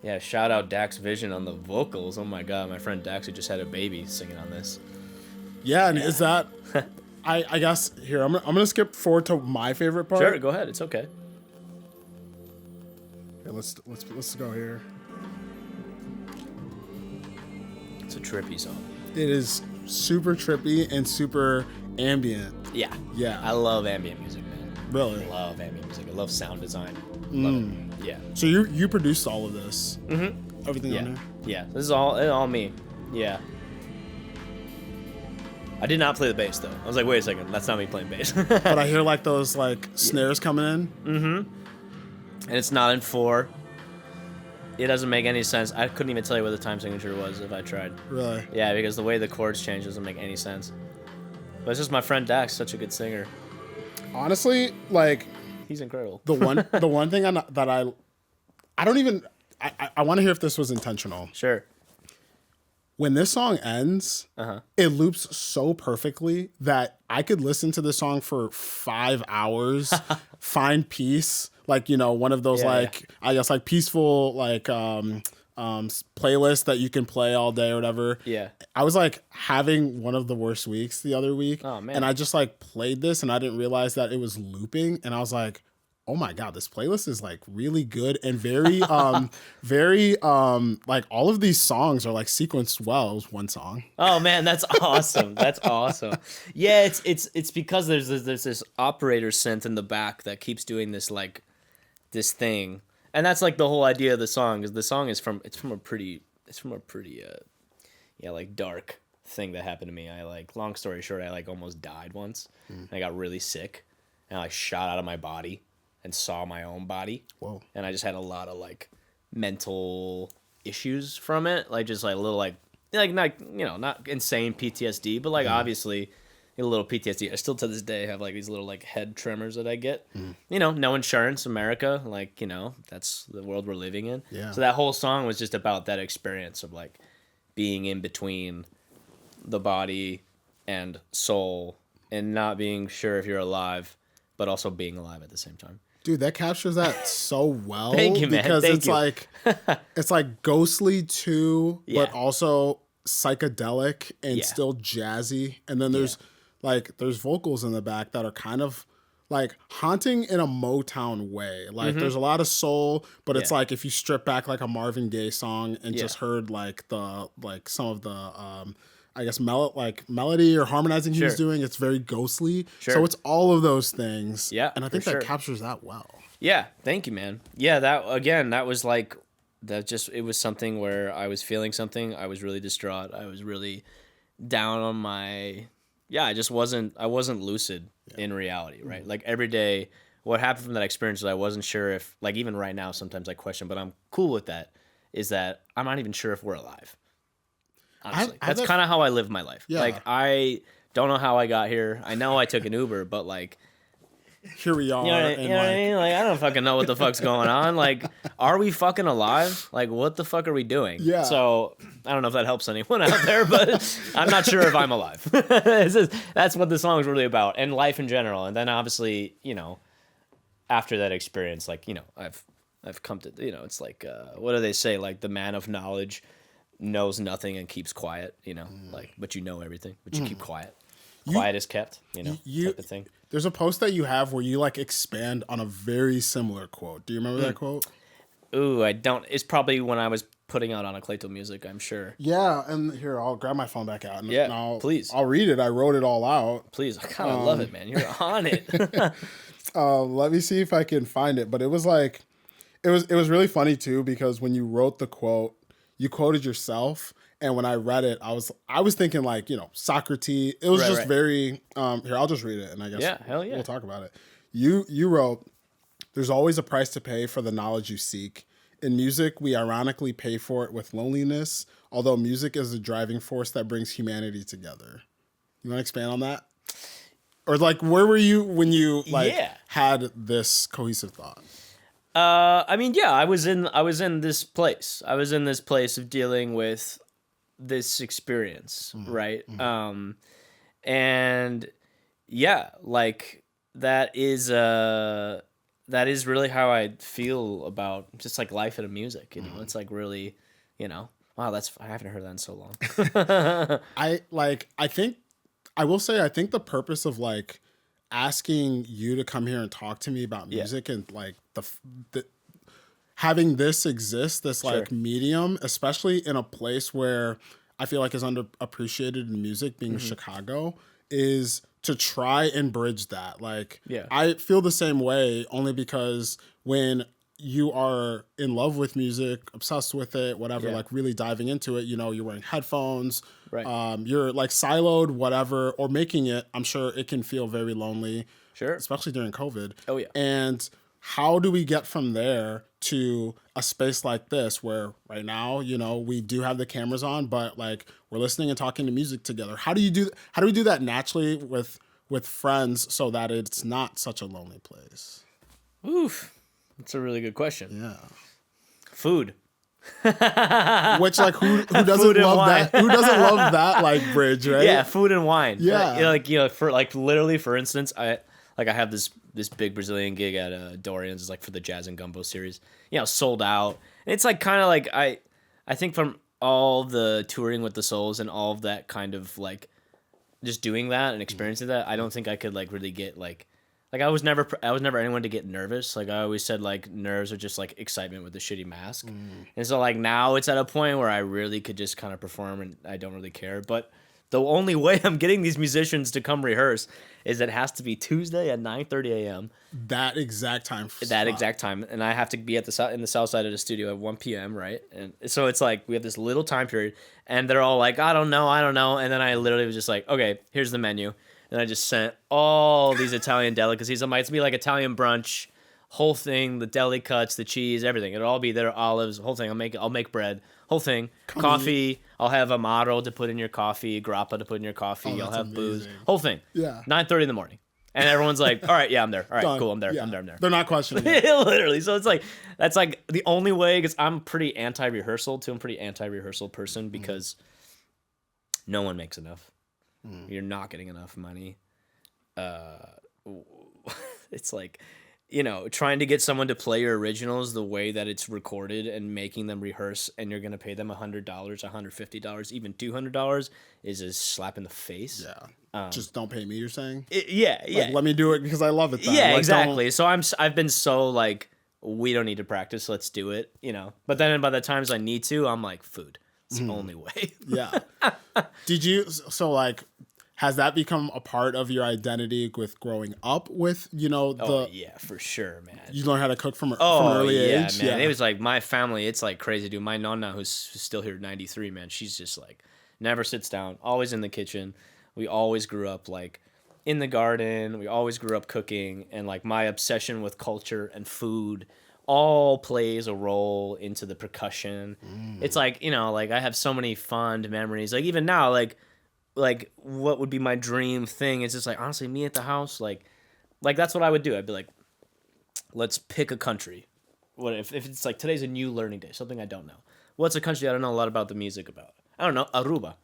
[SPEAKER 2] Yeah, shout out Dax Vision on the vocals. Oh my god, my friend Dax who just had a baby singing on this.
[SPEAKER 1] Yeah, and is that I guess here I'm gonna skip forward to my favorite part.
[SPEAKER 2] Sure, go ahead. It's okay.
[SPEAKER 1] Okay, let's go here.
[SPEAKER 2] It's a trippy song.
[SPEAKER 1] It is super trippy and super ambient.
[SPEAKER 2] Yeah.
[SPEAKER 1] Yeah.
[SPEAKER 2] I love ambient music, man.
[SPEAKER 1] Really?
[SPEAKER 2] I love ambient music. I love sound design. Love it. Yeah.
[SPEAKER 1] So you produced all of this.
[SPEAKER 2] Mm-hmm.
[SPEAKER 1] everything on
[SPEAKER 2] Yeah.
[SPEAKER 1] there.
[SPEAKER 2] Yeah. This is all me. Yeah. I did not play the bass though. I was like, wait a second, that's not me playing bass.
[SPEAKER 1] But I hear like those like snares coming in.
[SPEAKER 2] And it's not in 4. It doesn't make any sense. I couldn't even tell you what the time signature was if I tried.
[SPEAKER 1] Really?
[SPEAKER 2] Yeah, because the way the chords change doesn't make any sense. But it's just my friend Dax, such a good singer.
[SPEAKER 1] Honestly, like
[SPEAKER 2] He's incredible.
[SPEAKER 1] the one thing that I don't even I want to hear if this was intentional.
[SPEAKER 2] Sure.
[SPEAKER 1] When this song ends, it loops so perfectly that I could listen to this song for 5 hours, find peace, like, you know, one of those I guess like peaceful like playlists that you can play all day or whatever.
[SPEAKER 2] Yeah.
[SPEAKER 1] I was like having one of the worst weeks the other week.
[SPEAKER 2] Oh, man.
[SPEAKER 1] And I just like played this and I didn't realize that it was looping, and I was like, oh my God, this playlist is like really good and very, very, like all of these songs are like sequenced well. It was one song.
[SPEAKER 2] Oh man, that's awesome. That's awesome. Yeah, it's because there's this operator synth in the back that keeps doing this like this thing, and that's like the whole idea of the song. Is the song is from a pretty like dark thing that happened to me. I like, long story short, I like almost died once. I got really sick, and I like shot out of my body and saw my own body.
[SPEAKER 1] Whoa.
[SPEAKER 2] And I just had a lot of like mental issues from it, like just like a little like not, you know, not insane PTSD, but like obviously a little PTSD. I still to this day have like these little like head tremors that I get. You know, no insurance, America, like, you know, that's the world we're living in.
[SPEAKER 1] Yeah.
[SPEAKER 2] So that whole song was just about that experience of like being in between the body and soul and not being sure if you're alive, but also being alive at the same time.
[SPEAKER 1] Dude, that captures that so well.
[SPEAKER 2] Thank you, man.
[SPEAKER 1] Because
[SPEAKER 2] Thank
[SPEAKER 1] it's
[SPEAKER 2] you.
[SPEAKER 1] like it's like ghostly too,
[SPEAKER 2] Yeah.
[SPEAKER 1] but also psychedelic and
[SPEAKER 2] Yeah.
[SPEAKER 1] still jazzy. And then there's there's vocals in the back that are kind of like haunting in a Motown way. Like there's a lot of soul, but it's like if you strip back like a Marvin Gaye song and just heard like the like some of the I guess melody or harmonizing he was doing, it's very ghostly.
[SPEAKER 2] Sure.
[SPEAKER 1] So it's all of those things.
[SPEAKER 2] Yeah,
[SPEAKER 1] And I think
[SPEAKER 2] for
[SPEAKER 1] that
[SPEAKER 2] sure.
[SPEAKER 1] captures that well.
[SPEAKER 2] Yeah, thank you, man. Yeah, that was like it was something where I was feeling something. I was really distraught. I was really down on my I wasn't lucid in reality, right? Like every day what happened from that experience is I wasn't sure if, like, even right now sometimes I question, but I'm cool with that, is that I'm not even sure if we're alive. Honestly. That's kind of how I live my life.
[SPEAKER 1] Yeah.
[SPEAKER 2] Like, I don't know how I got here. I know I took an Uber, but like,
[SPEAKER 1] Here we are.
[SPEAKER 2] you know what I mean? Like, I don't fucking know what the fuck's going on. Like, are we fucking alive? Like, what the fuck are we doing?
[SPEAKER 1] Yeah.
[SPEAKER 2] So, I don't know if that helps anyone out there, but I'm not sure if I'm alive. That's what the song's really about, and life in general. And then, obviously, you know, after that experience, like, you know, I've come to, you know, it's like, what do they say? Like, the man of knowledge knows nothing and keeps quiet, you know? Like, but you know everything, but you keep quiet. Quiet is kept, you know, type of thing.
[SPEAKER 1] There's a post that you have where you like expand on a very similar quote. Do you remember that quote?
[SPEAKER 2] Ooh, I don't. It's probably when I was putting out Anacleto music, I'm sure.
[SPEAKER 1] Yeah, and here, I'll grab my phone back out. And
[SPEAKER 2] Yeah, please.
[SPEAKER 1] I'll read it. I wrote it all out.
[SPEAKER 2] Please, I kind of love it, man. You're on it.
[SPEAKER 1] Let me see if I can find it. But it was like, it was really funny too, because when you wrote the quote, you quoted yourself. And when I read it, I was thinking like, you know, Socrates. It was just very, here, I'll just read it. And I guess
[SPEAKER 2] hell yeah.
[SPEAKER 1] we'll talk about it. You wrote, "There's always a price to pay for the knowledge you seek. In music, we ironically pay for it with loneliness, although music is the driving force that brings humanity together." You want to expand on that? Or like, where were you when you had this cohesive thought?
[SPEAKER 2] I mean, yeah, I was in this place. I was in this place of dealing with this experience, right? And yeah, like that is really how I feel about just like life and music. You know, it's like really, you know, wow, I haven't heard that in so long.
[SPEAKER 1] I will say, I think the purpose of like asking you to come here and talk to me about music and like the having this exist, this like medium, especially in a place where I feel like is underappreciated in music, being Chicago, is to try and bridge that. Like, I feel the same way, only because when you are in love with music, obsessed with it, whatever,
[SPEAKER 2] Yeah.
[SPEAKER 1] like really diving into it, you know, you're wearing headphones,
[SPEAKER 2] Right.
[SPEAKER 1] you're like siloed, whatever, or making it, I'm sure it can feel very lonely,
[SPEAKER 2] Sure.
[SPEAKER 1] especially during COVID.
[SPEAKER 2] Oh, yeah.
[SPEAKER 1] And how do we get from there to a space like this where right now, you know, we do have the cameras on, but like we're listening and talking to music together? How do we do that naturally with friends so that it's not such a lonely place?
[SPEAKER 2] Oof. That's a really good question.
[SPEAKER 1] Yeah.
[SPEAKER 2] Food.
[SPEAKER 1] Which like who doesn't
[SPEAKER 2] Food and
[SPEAKER 1] love
[SPEAKER 2] wine.
[SPEAKER 1] that? Who doesn't love that like bridge, right?
[SPEAKER 2] Yeah, food and wine.
[SPEAKER 1] Yeah.
[SPEAKER 2] Like, you know, for like literally, for instance, I have this big Brazilian gig at Dorian's. It's like for the Jazz and Gumbo series. You know, sold out. And it's like kind of like I think from all the touring with the Souls and all of that kind of like just doing that and experiencing that, I don't think I could like really get like I was never anyone to get nervous. Like I always said, like nerves are just like excitement with the shitty mask. And so like now it's at a point where I really could just kind of perform and I don't really care. But the only way I'm getting these musicians to come rehearse is it has to be Tuesday at 9:30 a.m.
[SPEAKER 1] That exact time.
[SPEAKER 2] Exact time, and I have to be at in the south side of the studio at 1 p.m. Right, and so it's like we have this little time period, and they're all like, I don't know, and then I literally was just like, okay, here's the menu, and I just sent all these Italian delicacies. It might be like Italian brunch, whole thing, the deli cuts, the cheese, everything. It'll all be there, olives, whole thing. I'll make bread, whole thing, coffee. I'll have amaro to put in your coffee, grappa to put in your coffee. I'll have booze, whole thing.
[SPEAKER 1] Yeah.
[SPEAKER 2] 9:30 in the morning. And everyone's like, all right, yeah, I'm there. All right,
[SPEAKER 1] Done.
[SPEAKER 2] cool, I'm there.
[SPEAKER 1] Yeah.
[SPEAKER 2] I'm there.
[SPEAKER 1] They're not questioning it.
[SPEAKER 2] Literally. So it's like, that's like the only way, because I'm pretty anti-rehearsal too. I'm a pretty anti-rehearsal person because no one makes enough. You're not getting enough money. It's like, you know, trying to get someone to play your originals the way that it's recorded and making them rehearse, and you're going to pay them $100, $150, even $200 is a slap in the face.
[SPEAKER 1] Yeah. Just don't pay me, you're saying?
[SPEAKER 2] Yeah.
[SPEAKER 1] Like, let me do it because I love it. Then.
[SPEAKER 2] Yeah,
[SPEAKER 1] like,
[SPEAKER 2] exactly. So I've been so like, we don't need to practice, let's do it, you know. But then by the times I need to, I'm like, food. It's the only way.
[SPEAKER 1] Yeah. Has that become a part of your identity with growing up with, you know,
[SPEAKER 2] yeah, for sure, man.
[SPEAKER 1] You learn how to cook from an early age?
[SPEAKER 2] Man. It was like my family, it's like crazy, dude. My nonna, who's still here at 93, man, she's just like, never sits down, always in the kitchen. We always grew up like in the garden. We always grew up cooking, and like my obsession with culture and food all plays a role into the percussion. It's like, you know, like I have so many fond memories. Like even now, like what would be my dream thing? It's just like, honestly, me at the house, like that's what I would do. I'd be like, let's pick a country. What if it's like today's a new learning day, something I don't know. What's a country I don't know a lot about the music about? I don't know, Aruba.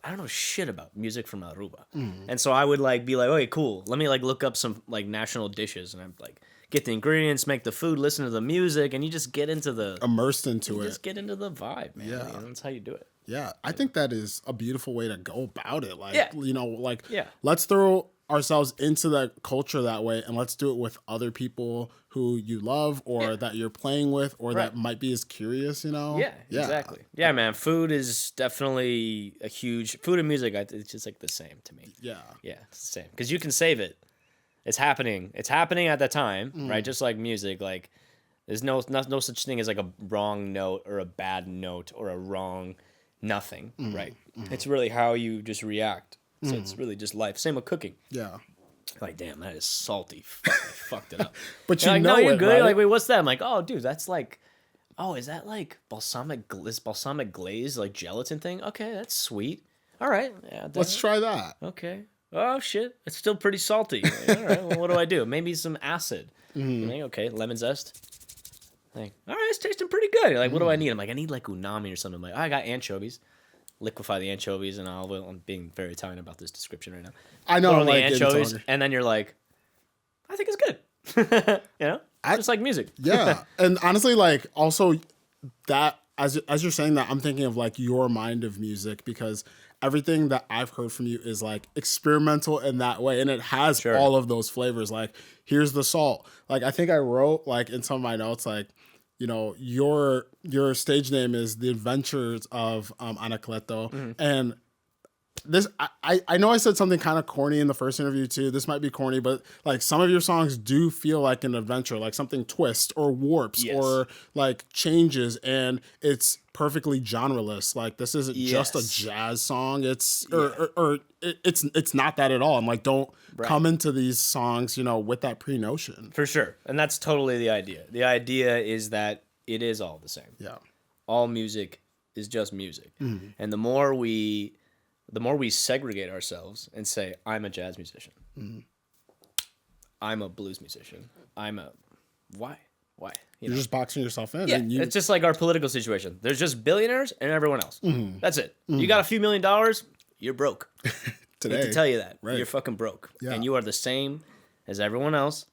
[SPEAKER 2] I don't know shit about music from Aruba. And so I would like be like, okay, cool. Let me like look up some like national dishes, and I'm like, get the ingredients, make the food, listen to the music, and you just get into the
[SPEAKER 1] immersed into it.
[SPEAKER 2] Just get into the vibe, man.
[SPEAKER 1] Yeah.
[SPEAKER 2] You know, that's how you do it.
[SPEAKER 1] Yeah, I think that is a beautiful way to go about it. Like,
[SPEAKER 2] Yeah.
[SPEAKER 1] you know, like,
[SPEAKER 2] Yeah.
[SPEAKER 1] let's throw ourselves into that culture that way, and let's do it with other people who you love or that you're playing with or that might be as curious, you know?
[SPEAKER 2] Yeah, exactly. Yeah, man, food is definitely a huge... Food and music, it's just like the same to me.
[SPEAKER 1] Yeah.
[SPEAKER 2] Yeah, it's the same. Because you can save it. It's happening. It's happening at the time, right? Just like music, like, there's no such thing as like a wrong note or a bad note or a wrong... nothing, right? It's really how you just react. So it's really just life. Same with cooking.
[SPEAKER 1] Yeah.
[SPEAKER 2] Like, damn, that is salty. Fuck, I fucked it up.
[SPEAKER 1] But
[SPEAKER 2] You're
[SPEAKER 1] you
[SPEAKER 2] like,
[SPEAKER 1] know
[SPEAKER 2] no, you're
[SPEAKER 1] it,
[SPEAKER 2] good.
[SPEAKER 1] right?
[SPEAKER 2] Like, wait, what's that? I'm like, oh, dude, that's like, oh, is that like balsamic glaze, like gelatin thing? Okay, that's sweet. All right. Yeah,
[SPEAKER 1] Let's try that.
[SPEAKER 2] Okay. Oh, shit. It's still pretty salty. Like, all right, well, what do I do? Maybe some acid. You're like, okay, lemon zest. Like, all right, it's tasting pretty good. You're like, what do I need? I'm like, I need like unami or something. I'm like, I got anchovies. Liquefy the anchovies and I'm being very Italian about this description right now.
[SPEAKER 1] I know,
[SPEAKER 2] put on
[SPEAKER 1] like,
[SPEAKER 2] the anchovies, and then you're like, I think it's good. You know, just like music.
[SPEAKER 1] Yeah, and honestly, like also that as you're saying that, I'm thinking of like your mind of music because everything that I've heard from you is like experimental in that way, and it has all of those flavors. Like here's the salt. Like I think I wrote like in some of my notes like, you know, your stage name is The Adventures of Anacleto, and this I know I said something kind of corny in the first interview too. This might be corny, but like some of your songs do feel like an adventure, like something twists or warps or like changes, and it's perfectly genreless. Like this isn't just a jazz song. It's it's not that at all. And like don't come into these songs, you know, with that pre-notion.
[SPEAKER 2] For sure. And that's totally the idea. The idea is that it is all the same.
[SPEAKER 1] Yeah.
[SPEAKER 2] All music is just music. Mm-hmm. And the more we segregate ourselves and say, I'm a jazz musician. Mm-hmm. I'm a blues musician. Why?
[SPEAKER 1] You're just boxing yourself in.
[SPEAKER 2] Yeah, it's just like our political situation. There's just billionaires and everyone else. Mm-hmm. That's it. Mm-hmm. You got a few $1,000,000, you're broke. Today. I hate to tell you that. Right. You're fucking broke. Yeah. And you are the same as everyone else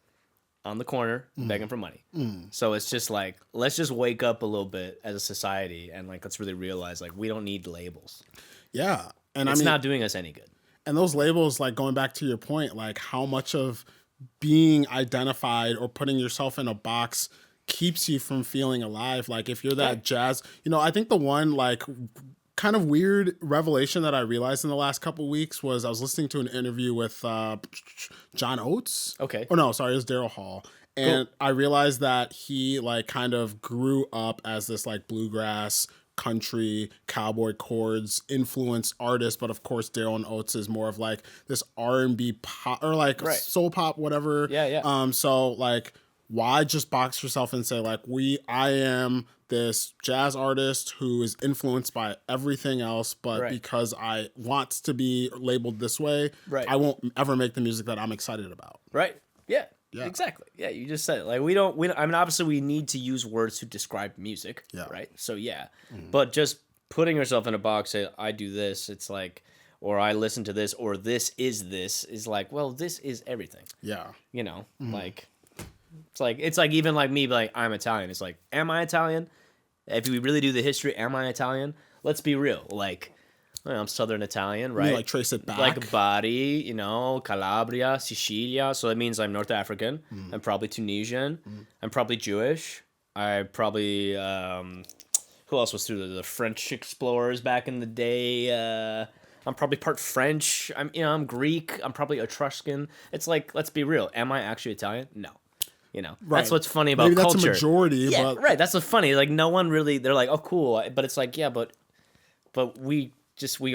[SPEAKER 2] on the corner begging for money. Mm. So it's just like, let's just wake up a little bit as a society and like, let's really realize like we don't need labels.
[SPEAKER 1] Yeah. And
[SPEAKER 2] it's not doing us any good.
[SPEAKER 1] And those labels, like going back to your point, like how much of being identified or putting yourself in a box keeps you from feeling alive. Like if you're that jazz, you know, I think the one like kind of weird revelation that I realized in the last couple of weeks was I was listening to an interview with John Oates.
[SPEAKER 2] Okay.
[SPEAKER 1] Oh no, sorry, it was Daryl Hall. And I realized that he like kind of grew up as this like bluegrass, country, cowboy chords influenced artist, but of course Daryl and Oates is more of like this R&B pop or like soul pop, whatever.
[SPEAKER 2] Yeah.
[SPEAKER 1] So like, why just box yourself and say like I am this jazz artist who is influenced by everything else, but because I want to be labeled this way, I won't ever make the music that I'm excited about.
[SPEAKER 2] Right. Yeah. Exactly. Yeah, you just said it. Like we don't I mean obviously we need to use words to describe music, right? So but just putting yourself in a box, say I do this, it's like, or I listen to this, or this is like, well, this is everything.
[SPEAKER 1] Yeah.
[SPEAKER 2] You know, like it's like even like me, like I'm Italian. It's like, am I Italian? If we really do the history, am I Italian? Let's be real. Like, I'm Southern Italian, right?
[SPEAKER 1] You like trace it back.
[SPEAKER 2] Like Bari, you know, Calabria, Sicilia. So that means I'm North African. I'm probably Tunisian. I'm probably Jewish. I probably who else was through the French explorers back in the day? I'm probably part French. I'm Greek. I'm probably Etruscan. It's like, let's be real. Am I actually Italian? No. You know, that's what's funny about culture.
[SPEAKER 1] Maybe that's a majority.
[SPEAKER 2] Yeah,
[SPEAKER 1] but...
[SPEAKER 2] right. That's what's funny. Like no one really. They're like, oh, cool. But it's like, yeah, but we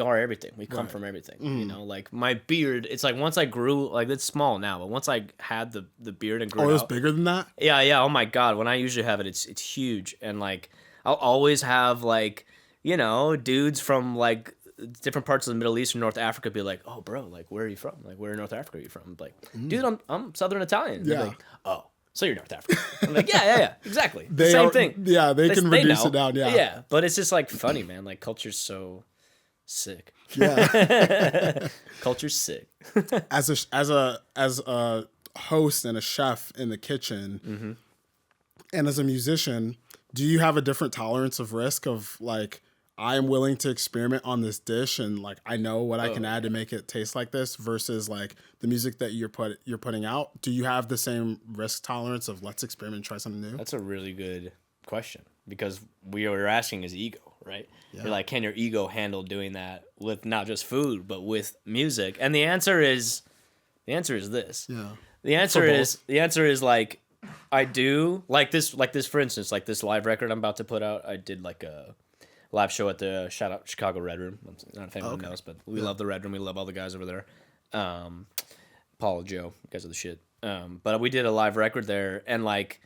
[SPEAKER 2] are everything. We come from everything. You know, like my beard. It's like once I grew, like it's small now, but once I had the beard and grew out.
[SPEAKER 1] Oh, it was bigger than that?
[SPEAKER 2] Yeah. Oh my God. When I usually have it, it's huge, and like I'll always have like, you know, dudes from like different parts of the Middle East or North Africa be like, oh, bro, like where are you from? Like where in North Africa are you from? I'm like, dude, I'm Southern Italian.
[SPEAKER 1] Yeah.
[SPEAKER 2] Like, oh. So you're North African. I'm like, yeah, exactly. Same thing.
[SPEAKER 1] Yeah, they can reduce it down.
[SPEAKER 2] Yeah, but it's just like funny, man. Like culture's so sick.
[SPEAKER 1] Yeah,
[SPEAKER 2] culture's sick.
[SPEAKER 1] as a host and a chef in the kitchen, and as a musician, do you have a different tolerance of risk of like, I am willing to experiment on this dish and like I know what I can add to make it taste like this versus like the music that you're putting out? Do you have the same risk tolerance of let's experiment and try something new?
[SPEAKER 2] That's a really good question because what you're asking is ego, right? Yeah. You're like, can your ego handle doing that with not just food but with music? And the answer is this.
[SPEAKER 1] Yeah.
[SPEAKER 2] The answer is like I do like this for instance, like this live record I'm about to put out. I did like a live show at the shout out Chicago Red Room. I'm not if anyone knows, but we love the Red Room. We love all the guys over there. Paul, Joe, you guys are the shit. But we did a live record there, and like,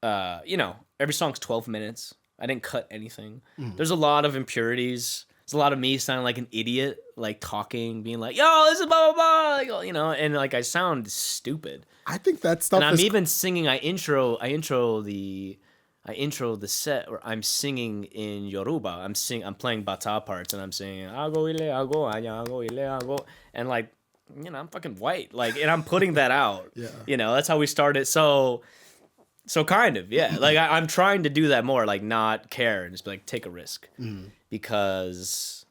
[SPEAKER 2] you know, every song's 12 minutes. I didn't cut anything. There's a lot of impurities. There's a lot of me sounding like an idiot, like talking, being like, "Yo, this is blah blah blah," like, you know, and like I sound stupid.
[SPEAKER 1] I think that stuff.
[SPEAKER 2] And I'm even singing. I intro the set where I'm singing in Yoruba. I'm playing bata parts and I'm singing ago ile ago anya ago ile ago, and like, you know, I'm fucking white, like, and I'm putting that out.
[SPEAKER 1] Yeah.
[SPEAKER 2] You know, that's how we started. So kind of, yeah. Like I'm trying to do that more, like not care and just be like take a risk because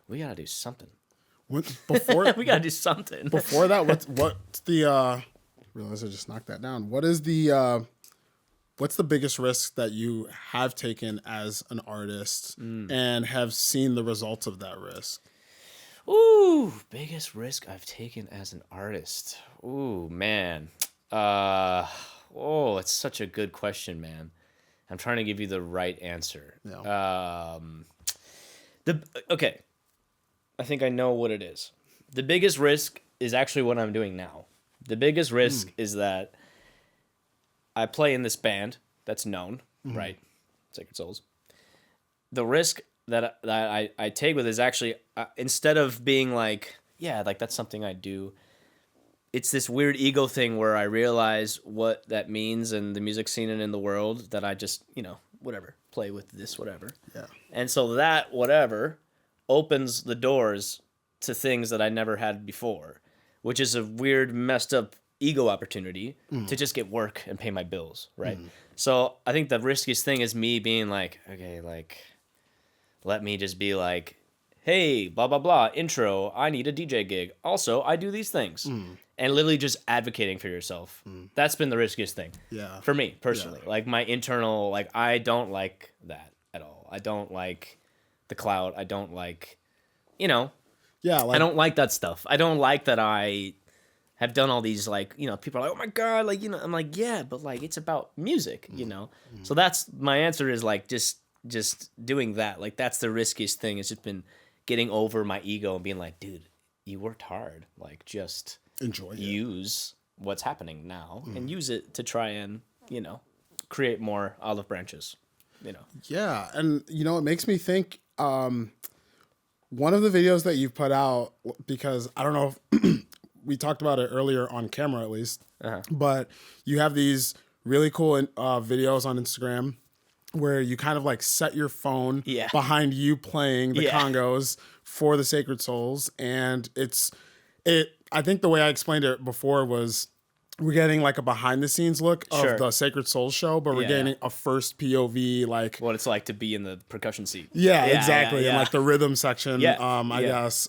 [SPEAKER 2] we gotta do something.
[SPEAKER 1] Before
[SPEAKER 2] we gotta do something.
[SPEAKER 1] Before that, what's the? Realize I just knocked that down. What is the? what's the biggest risk that you have taken as an artist and have seen the results of that risk?
[SPEAKER 2] Ooh, biggest risk I've taken as an artist. Ooh, man. It's such a good question, man. I'm trying to give you the right answer.
[SPEAKER 1] Yeah.
[SPEAKER 2] Okay. I think I know what it is. The biggest risk is actually what I'm doing now. The biggest risk is that I play in this band that's known, right? Sacred Souls. The risk that I take with is actually instead of being like, yeah, like that's something I do. It's this weird ego thing where I realize what that means in the music scene and in the world that I just, whatever, play with this, whatever.
[SPEAKER 1] Yeah.
[SPEAKER 2] And so that whatever opens the doors to things that I never had before, which is a weird, messed up ego opportunity to just get work and pay my bills, right? So I think the riskiest thing is me being like, okay, like, let me just be like, hey, blah, blah, blah, intro, I need a DJ gig. Also, I do these things. And literally just advocating for yourself. That's been the riskiest thing.
[SPEAKER 1] Yeah.
[SPEAKER 2] For me, personally. Yeah. Like, my internal, like, I don't like that at all. I don't like the clout. I don't like, Yeah, like, I don't like that stuff. I don't like that I have done all these, like, people are like, oh my God, like, I'm like, yeah, but, like, it's about music, So that's, my answer is, like, just doing that. Like, that's the riskiest thing. It's just been getting over my ego and being like, dude, you worked hard. Like, just use what's happening now and use it to try and, create more olive branches,
[SPEAKER 1] Yeah. And, it makes me think, one of the videos that you've put out, because I don't know if we talked about it earlier on camera at least, but you have these really cool videos on Instagram where you kind of like set your phone behind you playing the congos for the Sacred Souls. And I think the way I explained it before was we're getting like a behind the scenes look of the Sacred Souls show, but we're getting a first POV, like
[SPEAKER 2] what it's like to be in the percussion seat.
[SPEAKER 1] Yeah, exactly. And like the rhythm section, I guess.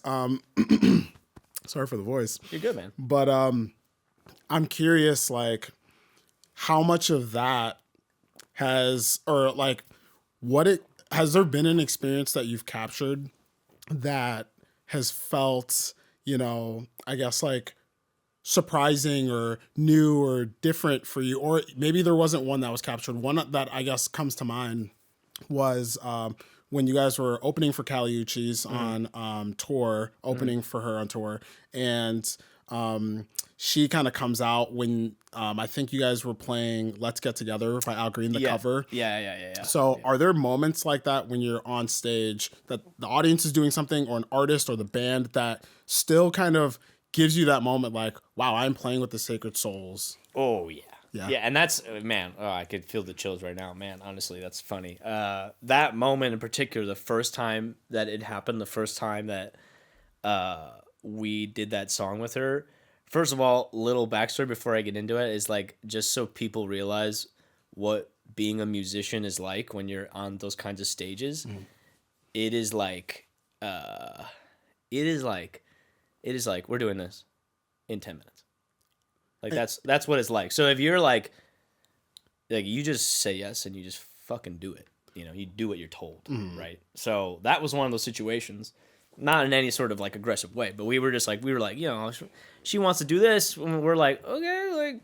[SPEAKER 1] Sorry for the voice.
[SPEAKER 2] You're good, man.
[SPEAKER 1] But I'm curious, like, how much of that has there been an experience that you've captured that has felt, I guess like surprising or new or different for you? Or maybe there wasn't one that was captured. One that I guess comes to mind was when you guys were opening for Kali Uchis on tour, opening for her on tour, and she kind of comes out when I think you guys were playing Let's Get Together by Al Green, the cover.
[SPEAKER 2] Yeah.
[SPEAKER 1] So are there moments like that when you're on stage that the audience is doing something or an artist or the band that still kind of gives you that moment like, wow, I'm playing with the Sacred Souls?
[SPEAKER 2] Oh, yeah. Yeah, and that's, man, I could feel the chills right now. Man, honestly, that's funny. That moment in particular, the first time that it happened, the first time that we did that song with her, first of all, little backstory before I get into it is like, just so people realize what being a musician is like when you're on those kinds of stages. It is like, we're doing this in 10 minutes. Like that's what it's like. So if you're like you just say yes and you just fucking do it. You do what you're told, right? So that was one of those situations, not in any sort of like aggressive way, but we were like, she wants to do this, and we're like, okay, like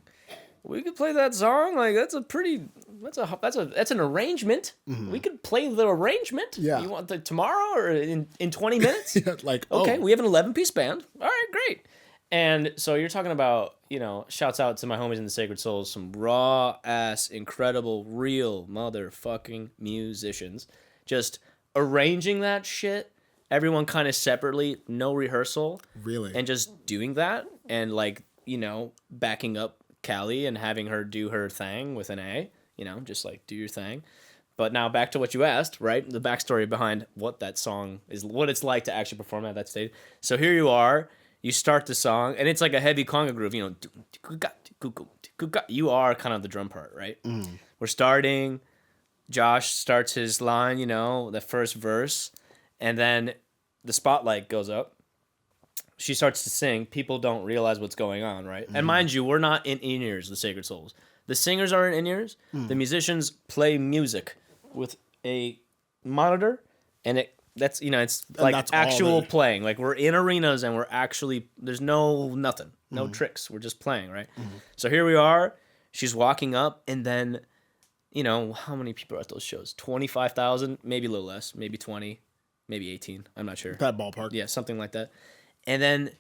[SPEAKER 2] we could play that song. Like that's an arrangement. We could play the arrangement.
[SPEAKER 1] Yeah.
[SPEAKER 2] You want tomorrow or in 20 minutes?
[SPEAKER 1] Okay,
[SPEAKER 2] we have an 11-piece band. All right, great. And so you're talking about, shouts out to my homies in the Sacred Souls, some raw ass, incredible, real motherfucking musicians, just arranging that shit, everyone kind of separately, no rehearsal.
[SPEAKER 1] Really?
[SPEAKER 2] And just doing that and like, backing up Callie and having her do her thing with an A, just like do your thing. But now back to what you asked, right? The backstory behind what that song is, what it's like to actually perform at that stage. So here you are. You start the song, and it's like a heavy conga groove, You are kind of the drum part, right? We're starting. Josh starts his line, the first verse, and then the spotlight goes up. She starts to sing. People don't realize what's going on, right? And mind you, we're not in ears, the Sacred Souls. The singers are in in-ears. The musicians play music with a monitor, and that's it's like
[SPEAKER 1] that's
[SPEAKER 2] actual playing. Like we're in arenas and we're actually there's nothing, no tricks. We're just playing, right? So here we are. She's walking up, and then how many people are at those shows? 25,000, maybe a little less, maybe 20, maybe 18. I'm not sure.
[SPEAKER 1] That ballpark.
[SPEAKER 2] Yeah, something like that. And then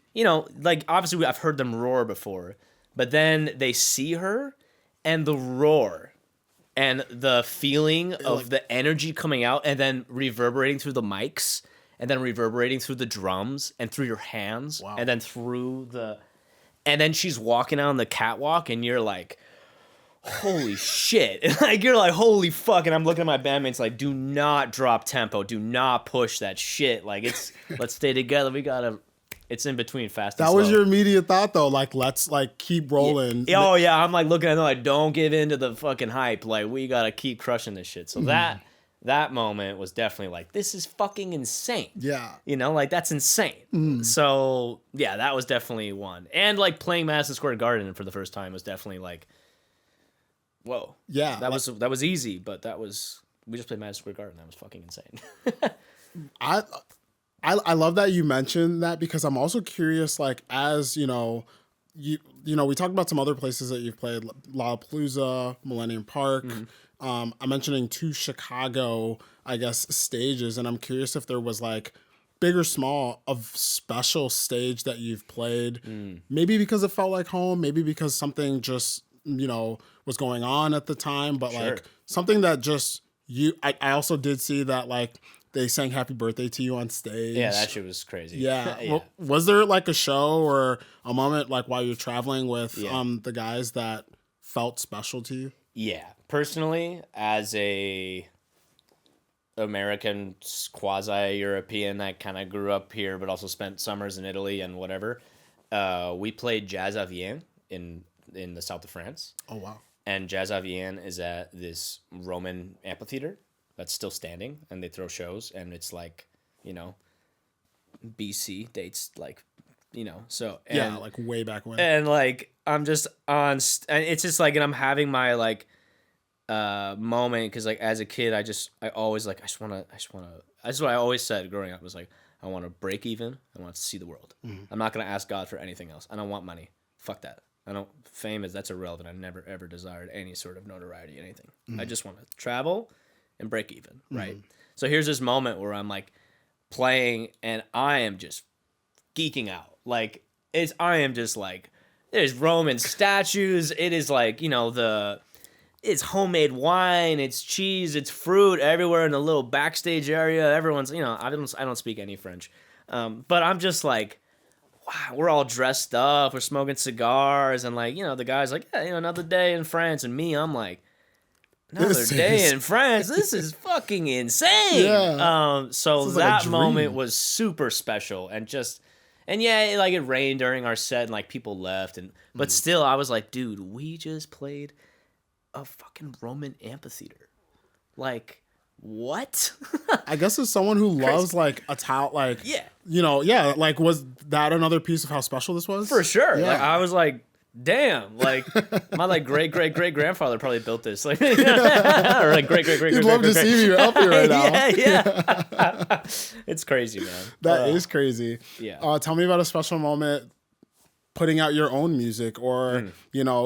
[SPEAKER 2] like obviously I've heard them roar before, but then they see her, and the roar and the feeling of the energy coming out and then reverberating through the mics and then reverberating through the drums and through your hands and then and then she's walking on the catwalk and you're like, holy shit. Like you're like, holy fuck. And I'm looking at my bandmates like, do not drop tempo. Do not push that shit. Like let's stay together. It's in between fast and slow.
[SPEAKER 1] That was your immediate thought, though. Like, let's keep rolling.
[SPEAKER 2] Yeah. Oh yeah, I'm like looking at them like, don't give in to the fucking hype. Like we gotta keep crushing this shit. So that moment was definitely like, this is fucking insane.
[SPEAKER 1] Yeah.
[SPEAKER 2] Like that's insane. So yeah, that was definitely one. And like playing Madison Square Garden for the first time was definitely like, whoa.
[SPEAKER 1] Yeah.
[SPEAKER 2] That was easy, but we just played Madison Square Garden. That was fucking insane.
[SPEAKER 1] I love that you mentioned that, because I'm also curious, like, as we talked about some other places that you've played, Lollapalooza, Millennium Park. I'm mentioning 2 Chicago, I guess, stages, and I'm curious if there was like big or small of special stage that you've played, maybe because it felt like home, maybe because something just was going on at the time, but like something that just I also did see that like they sang Happy Birthday to you on stage.
[SPEAKER 2] Yeah, that shit was crazy.
[SPEAKER 1] Yeah. Well, was there like a show or a moment like while you're traveling with the guys that felt special to you?
[SPEAKER 2] Yeah. Personally, as a American quasi-European that kind of grew up here but also spent summers in Italy and whatever, we played Jazz à Vienne in the south of France.
[SPEAKER 1] Oh, wow.
[SPEAKER 2] And Jazz à Vienne is at this Roman amphitheater that's still standing, and they throw shows, and it's like, BC dates, like, so. And,
[SPEAKER 1] yeah, like way back when.
[SPEAKER 2] And like, I'm just and it's just like, and I'm having my like moment, because like as a kid, that's what I always said growing up, was like, I want to break even, I want to see the world. I'm not going to ask God for anything else. I don't want money. Fuck that. That's irrelevant. I never ever desired any sort of notoriety, anything. I just want to travel and break even, right? So here's this moment where I'm like playing and I am just geeking out. Like I am just like, there's Roman statues. It is like, it's homemade wine, it's cheese, it's fruit everywhere in the little backstage area. Everyone's, I don't speak any French. But I'm just like, wow, we're all dressed up, we're smoking cigars, and like, the guy's like, yeah, another day in France, and me, I'm like, another day in France, this is fucking insane.
[SPEAKER 1] Yeah.
[SPEAKER 2] So that moment was super special, and yeah, like it rained during our set, and like people left, but still, I was like, dude, we just played a fucking Roman amphitheater, like. What?
[SPEAKER 1] I guess as someone who loves like like like, was that another piece of how special this was?
[SPEAKER 2] For sure. Yeah. Like I was like, damn, like my like great grandfather probably built this, like or like great. He'd
[SPEAKER 1] love to see you up here right now.
[SPEAKER 2] Yeah. It's crazy, man.
[SPEAKER 1] That is crazy.
[SPEAKER 2] Yeah.
[SPEAKER 1] Tell me about a special moment putting out your own music, or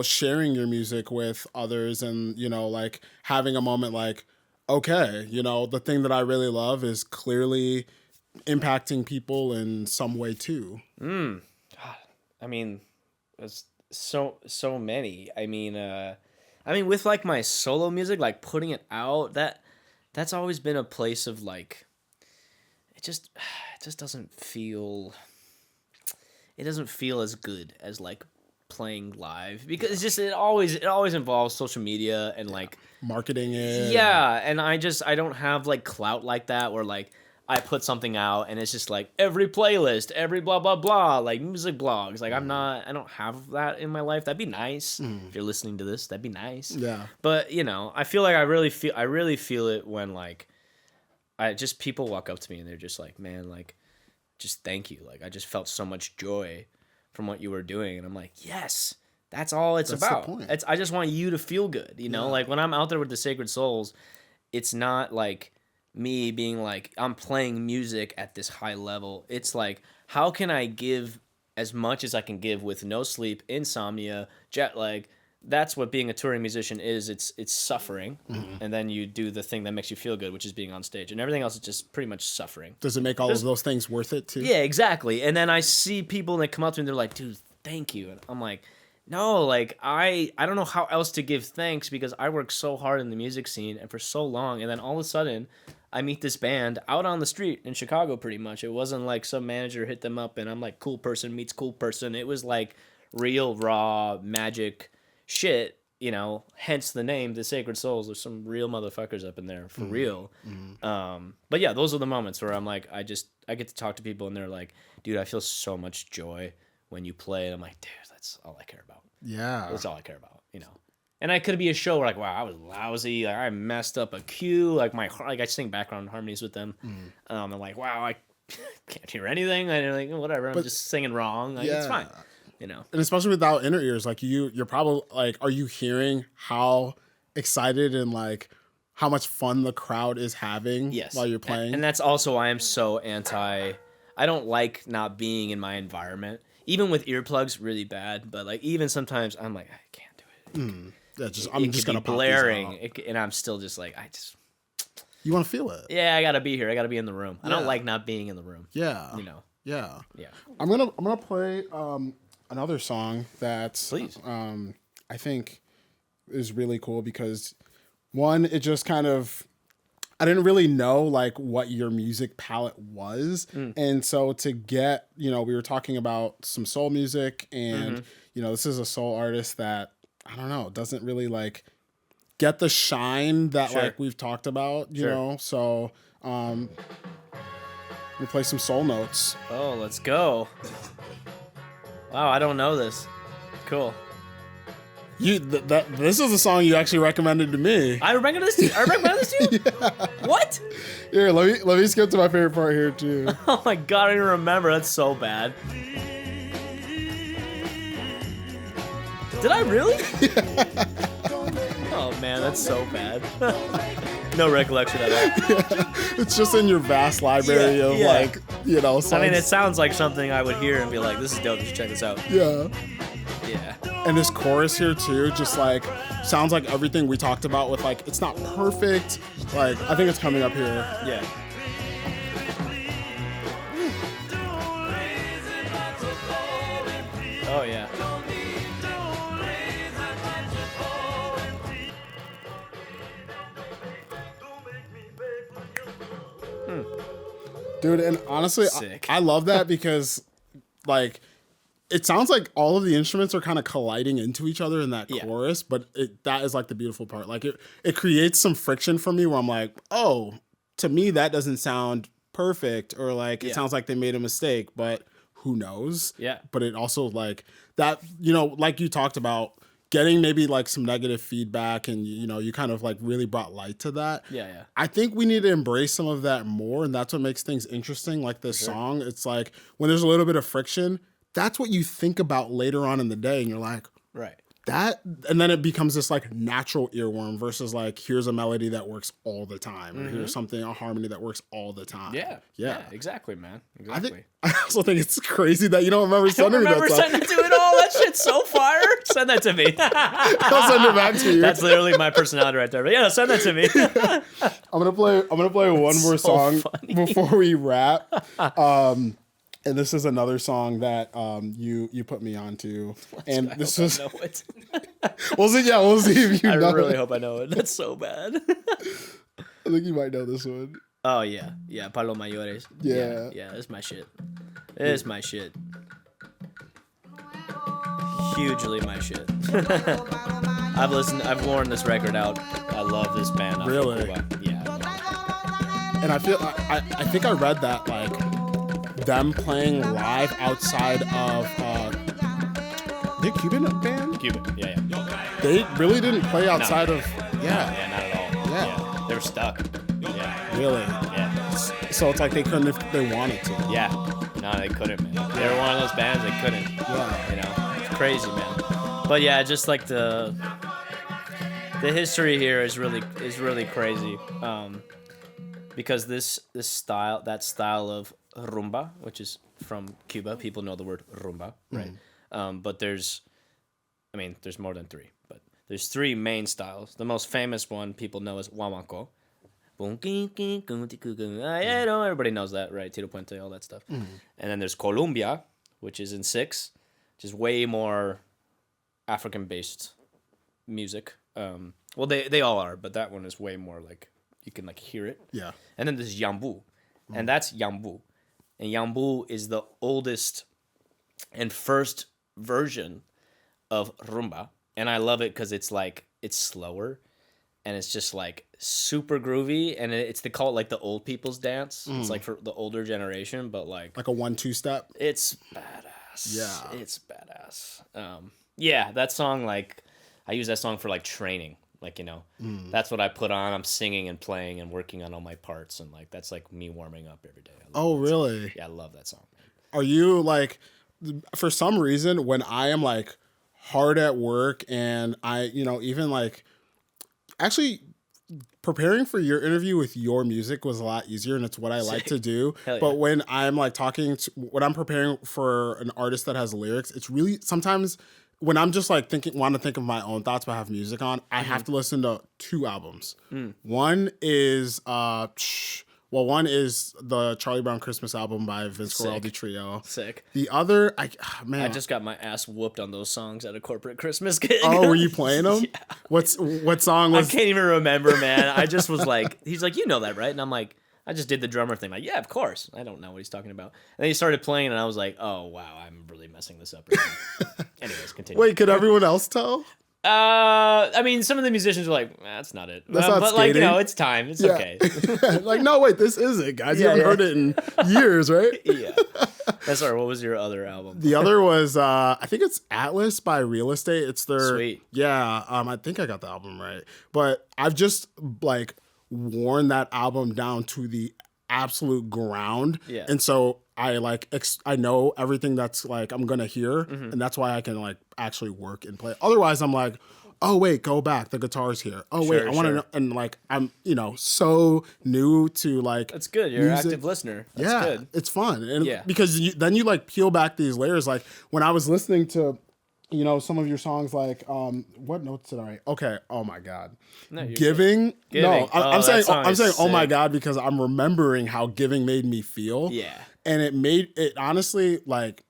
[SPEAKER 1] sharing your music with others, and like having a moment like, okay, the thing that I really love is clearly impacting people in some way too.
[SPEAKER 2] God, I mean, it's so many. I mean, with like my solo music, like putting it out, that's always been a place of like, it just doesn't feel as good as like playing live, because it's just it always involves social media and like
[SPEAKER 1] marketing it.
[SPEAKER 2] Yeah, and I don't have like clout like that, where like I put something out and it's just like every playlist, every blah blah blah, like music blogs. Like I don't have that in my life. That'd be nice. If you're listening to this, that'd be nice.
[SPEAKER 1] Yeah.
[SPEAKER 2] But I feel like I really feel it when like people walk up to me and they're just like, man, like just thank you. Like I just felt so much joy from what you were doing, and I'm like, yes, That's all it's about.
[SPEAKER 1] the point.
[SPEAKER 2] I just want you to feel good, you know? Like when I'm out there with the Sacred Souls, it's not like me being like, I'm playing music at this high level. It's like, how can I give as much as I can give with no sleep, insomnia, jet lag? That's what being a touring musician is. It's suffering, and then you do the thing that makes you feel good, which is being on stage, and everything else is just pretty much suffering.
[SPEAKER 1] Does it make all of those things worth it too?
[SPEAKER 2] Yeah, exactly. And then I see people that come up to me and they're like, dude, thank you. And I'm like, no, like I don't know how else to give thanks because I worked so hard in the music scene and for so long, and then all of a sudden I meet this band out on the street in Chicago pretty much. It wasn't like some manager hit them up and I'm like, cool person meets cool person. It was like real raw magic shit, you know, hence the name The Sacred Souls. There's some real motherfuckers up in there for real. But yeah, those are the moments where I'm like, I get to talk to people and they're like, dude, I feel so much joy when you play. And I'm like, dude, that's all I care about.
[SPEAKER 1] Yeah.
[SPEAKER 2] That's all I care about, you know. And I could be a show where like, wow, I was lousy. Like I messed up a cue. Like I sing background harmonies with them. I'm like, wow, I can't hear anything. I'm like, whatever. I'm just singing wrong. Like, it's fine. You know,
[SPEAKER 1] and especially without inner ears, like you're probably like, are you hearing how excited and like how much fun the crowd is having while you're playing?
[SPEAKER 2] And that's also why I'm so I don't like not being in my environment, even with earplugs really bad. But like, even sometimes I'm like, I can't do it.
[SPEAKER 1] Yeah, I'm just going to pop
[SPEAKER 2] blaring. And I'm still just like,
[SPEAKER 1] you want to feel it.
[SPEAKER 2] Yeah. I gotta be here. I gotta be in the room. I don't like not being in the room.
[SPEAKER 1] Yeah.
[SPEAKER 2] You know?
[SPEAKER 1] Yeah.
[SPEAKER 2] Yeah.
[SPEAKER 1] I'm going to play, another song that
[SPEAKER 2] Please.
[SPEAKER 1] I think is really cool because one, it just kind of, I didn't really know like what your music palette was. And so to get, you know, we were talking about some soul music and, you know, this is a soul artist that, I don't know, doesn't really like get the shine that like we've talked about, you know? So we play some soul notes.
[SPEAKER 2] Oh, let's go. Wow, I don't know this. Cool.
[SPEAKER 1] This is a song you actually recommended to me.
[SPEAKER 2] I recommended this to you?
[SPEAKER 1] Yeah.
[SPEAKER 2] What?
[SPEAKER 1] Here, let me skip to my favorite part here too.
[SPEAKER 2] Oh my god, I don't even remember. That's so bad. Did I really? Oh man, that's so bad. No recollection at all.
[SPEAKER 1] Yeah. It's just in your vast library of like, you know, songs.
[SPEAKER 2] I mean, it sounds like something I would hear and be like, this is dope, you should check this out.
[SPEAKER 1] Yeah.
[SPEAKER 2] Yeah.
[SPEAKER 1] And this chorus here too, just like sounds like everything we talked about with like, it's not perfect. Like, I think it's coming up here.
[SPEAKER 2] Yeah. Oh yeah.
[SPEAKER 1] Dude, and honestly, I love that because like it sounds like all of the instruments are kind of colliding into each other in that chorus, but that is like the beautiful part. Like it creates some friction for me where I'm like, oh, to me that doesn't sound perfect, or like it sounds like they made a mistake, but who knows?
[SPEAKER 2] Yeah.
[SPEAKER 1] But it also like that, you know, like you talked about getting maybe like some negative feedback and, you know, you kind of like really brought light to that.
[SPEAKER 2] Yeah, yeah.
[SPEAKER 1] I think we need to embrace some of that more, and that's what makes things interesting. Like this song, it's like when there's a little bit of friction, that's what you think about later on in the day, and you're like,
[SPEAKER 2] right.
[SPEAKER 1] That, and then it becomes this like natural earworm versus like, here's a melody that works all the time, or here's a harmony that works all the time.
[SPEAKER 2] Yeah, exactly, man. Exactly.
[SPEAKER 1] I also think it's crazy that you don't remember sending me that.
[SPEAKER 2] I don't remember sending it to it all. That shit's so fire. Send that to me.
[SPEAKER 1] I'll send it back to you.
[SPEAKER 2] That's literally my personality right there. But yeah, send that to me.
[SPEAKER 1] I'm gonna play one more song before we wrap. And this is another song that you put me onto, and this is. We'll see. Yeah, we'll see if you know.
[SPEAKER 2] I really hope I know it. That's so bad.
[SPEAKER 1] I think you might know this one.
[SPEAKER 2] Oh yeah, Palo Mayores. Yeah, it's my shit. It's my shit. Hugely my shit. I've worn this record out. I love this band.
[SPEAKER 1] Really?
[SPEAKER 2] Yeah.
[SPEAKER 1] And I feel I think I read that like them playing live outside of the Cuban band.
[SPEAKER 2] Yeah.
[SPEAKER 1] They really didn't play outside of.
[SPEAKER 2] Yeah, not at all. Yeah. They were stuck. Yeah.
[SPEAKER 1] Really?
[SPEAKER 2] Yeah.
[SPEAKER 1] So it's like they couldn't if they wanted to.
[SPEAKER 2] Yeah. No, they couldn't, man. They were one of those bands that couldn't.
[SPEAKER 1] Yeah.
[SPEAKER 2] You know, it's crazy, man. But yeah, just like the history here is really crazy. Because that style of rumba, which is from Cuba, people know the word rumba, right? But there's more than three, but there's three main styles. The most famous one people know is guaguancó. Everybody knows that, right? Tito Puente, all that stuff. And then there's Colombia, which is in 6, which is way more African-based music. Well, they all are, but that one is way more like you can like hear it.
[SPEAKER 1] Yeah.
[SPEAKER 2] And then there's Yambu, and that's Yambu, and Yambu is the oldest and first version of rumba, and I love it because it's slower, and it's just like super groovy, and they call it like the old people's dance. It's like for the older generation, but like
[SPEAKER 1] a 1-2 step.
[SPEAKER 2] It's badass.
[SPEAKER 1] Yeah,
[SPEAKER 2] it's badass. Yeah, that song, like I use that song for like training. Like, that's what I put on. I'm singing and playing and working on all my parts. And, like, that's, like, me warming up every day.
[SPEAKER 1] Oh, really?
[SPEAKER 2] Yeah, I love that song.
[SPEAKER 1] Are you, like, for some reason, when I am, like, hard at work and I, even, like, actually preparing for your interview with your music was a lot easier, and it's what I like to do.
[SPEAKER 2] Yeah.
[SPEAKER 1] But when I'm, like, when I'm preparing for an artist that has lyrics, it's really sometimes... When I'm just like want to think of my own thoughts but have music on, I have to listen to 2 albums. One is one is the Charlie Brown Christmas album by Vince Guaraldi Trio.
[SPEAKER 2] Sick.
[SPEAKER 1] The other, I
[SPEAKER 2] just got my ass whooped on those songs at a corporate Christmas gig.
[SPEAKER 1] Oh, were you playing them?
[SPEAKER 2] Yeah.
[SPEAKER 1] What song was?
[SPEAKER 2] I can't even remember, man. I just was like, he's like, you know that, right? And I'm like, I just did the drummer thing. Like, yeah, of course. I don't know what he's talking about. And then he started playing, and I was like, oh, wow, I'm really messing this up right now. Anyways, continue.
[SPEAKER 1] Wait, could everyone else tell?
[SPEAKER 2] I mean, some of the musicians were like, that's not it.
[SPEAKER 1] That's not
[SPEAKER 2] but
[SPEAKER 1] skating.
[SPEAKER 2] like, it's time. It's okay.
[SPEAKER 1] Like, no, wait, this is it, guys. You haven't heard it in years, right?
[SPEAKER 2] Yeah. That's all right. What was your other album?
[SPEAKER 1] The other was, I think it's Atlas by Real Estate. It's their...
[SPEAKER 2] Sweet.
[SPEAKER 1] Yeah, I think I got the album right. But I've just, like... worn that album down to the absolute ground.
[SPEAKER 2] Yeah.
[SPEAKER 1] And so I I know everything that's like I'm going to hear, and that's why I can like actually work and play. Otherwise I'm like, oh wait, go back. The guitar's here. Oh wait, I want to know. And like, I'm, so new to like.
[SPEAKER 2] That's good. You're an active listener. That's good.
[SPEAKER 1] It's fun. And because then you like peel back these layers. Like when I was listening to, some of your songs, like, what notes did I write? Okay. Oh my God.
[SPEAKER 2] No,
[SPEAKER 1] Giving. No, I'm saying
[SPEAKER 2] sick.
[SPEAKER 1] oh my God, because I'm remembering how Giving made me feel.
[SPEAKER 2] Yeah.
[SPEAKER 1] And it honestly, like,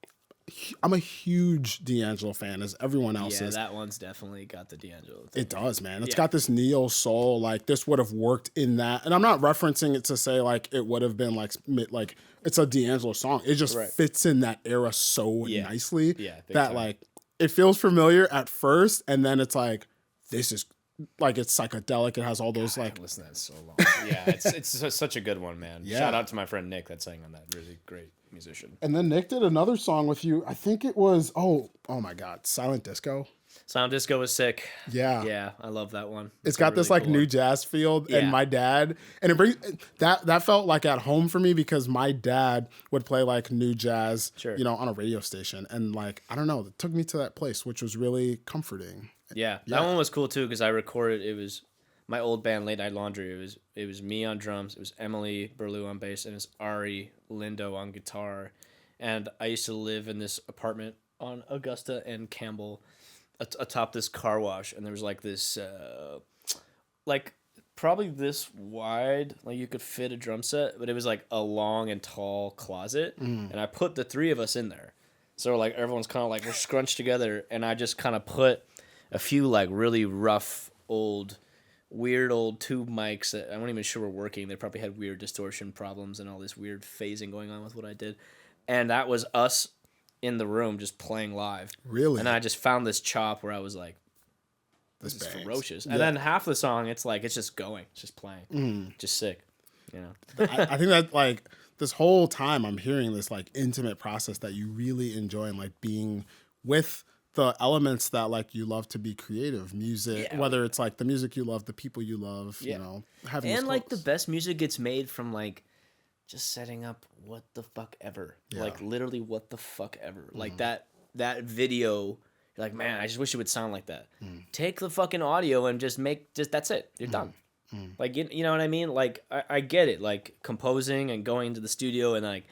[SPEAKER 1] I'm a huge D'Angelo fan, as everyone else is.
[SPEAKER 2] Yeah, that one's definitely got the D'Angelo thing.
[SPEAKER 1] It does, man. It's got this neo soul. Like, this would have worked in that. And I'm not referencing it to say, like, it would have been, like it's a D'Angelo song. It just fits in that era so nicely that, like, it feels familiar at first, and then it's like, this is, like, it's psychedelic. It has all those, like...
[SPEAKER 2] I've listened to that so long. Yeah, it's such a good one, man. Yeah. Shout out to my friend Nick that sang on that. Really great musician.
[SPEAKER 1] And then Nick did another song with you. I think it was, oh my God, Silent Disco.
[SPEAKER 2] Silent Disco was sick.
[SPEAKER 1] Yeah.
[SPEAKER 2] Yeah, I love that one.
[SPEAKER 1] It's got this, like, cool new jazz feel, and my dad... And it brings... That felt, like, at home for me, because my dad would play, like, new jazz, on a radio station. And, like, I don't know, it took me to that place, which was really comforting.
[SPEAKER 2] Yeah, that one was cool, too, because I recorded... It was my old band, Late Night Laundry. It was me on drums, it was Emily Berlew on bass, and it was Ari Lindo on guitar. And I used to live in this apartment on Augusta and Campbell, atop this car wash, and there was like this like probably this wide, like you could fit a drum set, but it was like a long and tall closet, and I put the 3 of us in there, so like everyone's kind of like we're scrunched together, and I just kind of put a few like really rough weird old tube mics that I'm not even sure were working. They probably had weird distortion problems and all this weird phasing going on with what I did, and that was us in the room just playing live.
[SPEAKER 1] Really?
[SPEAKER 2] And I just found this chop where I was like, this is ferocious. And then half the song, it's like, it's just going. It's just playing. Just sick.
[SPEAKER 1] I think that, like, this whole time I'm hearing this, like, intimate process that you really enjoy, and, like, being with the elements that, like, you love to be creative. Music, whether it's, like, the music you love, the people you love, having
[SPEAKER 2] and, like, the best music gets made from, like, just setting up what the fuck ever. Like, literally what the fuck ever. Like, that video You're like, man, I just wish it would sound like that. Take the fucking audio and just that's it. You're done. Like, you know what I mean? Like, I get it. Like, composing and going to the studio and like,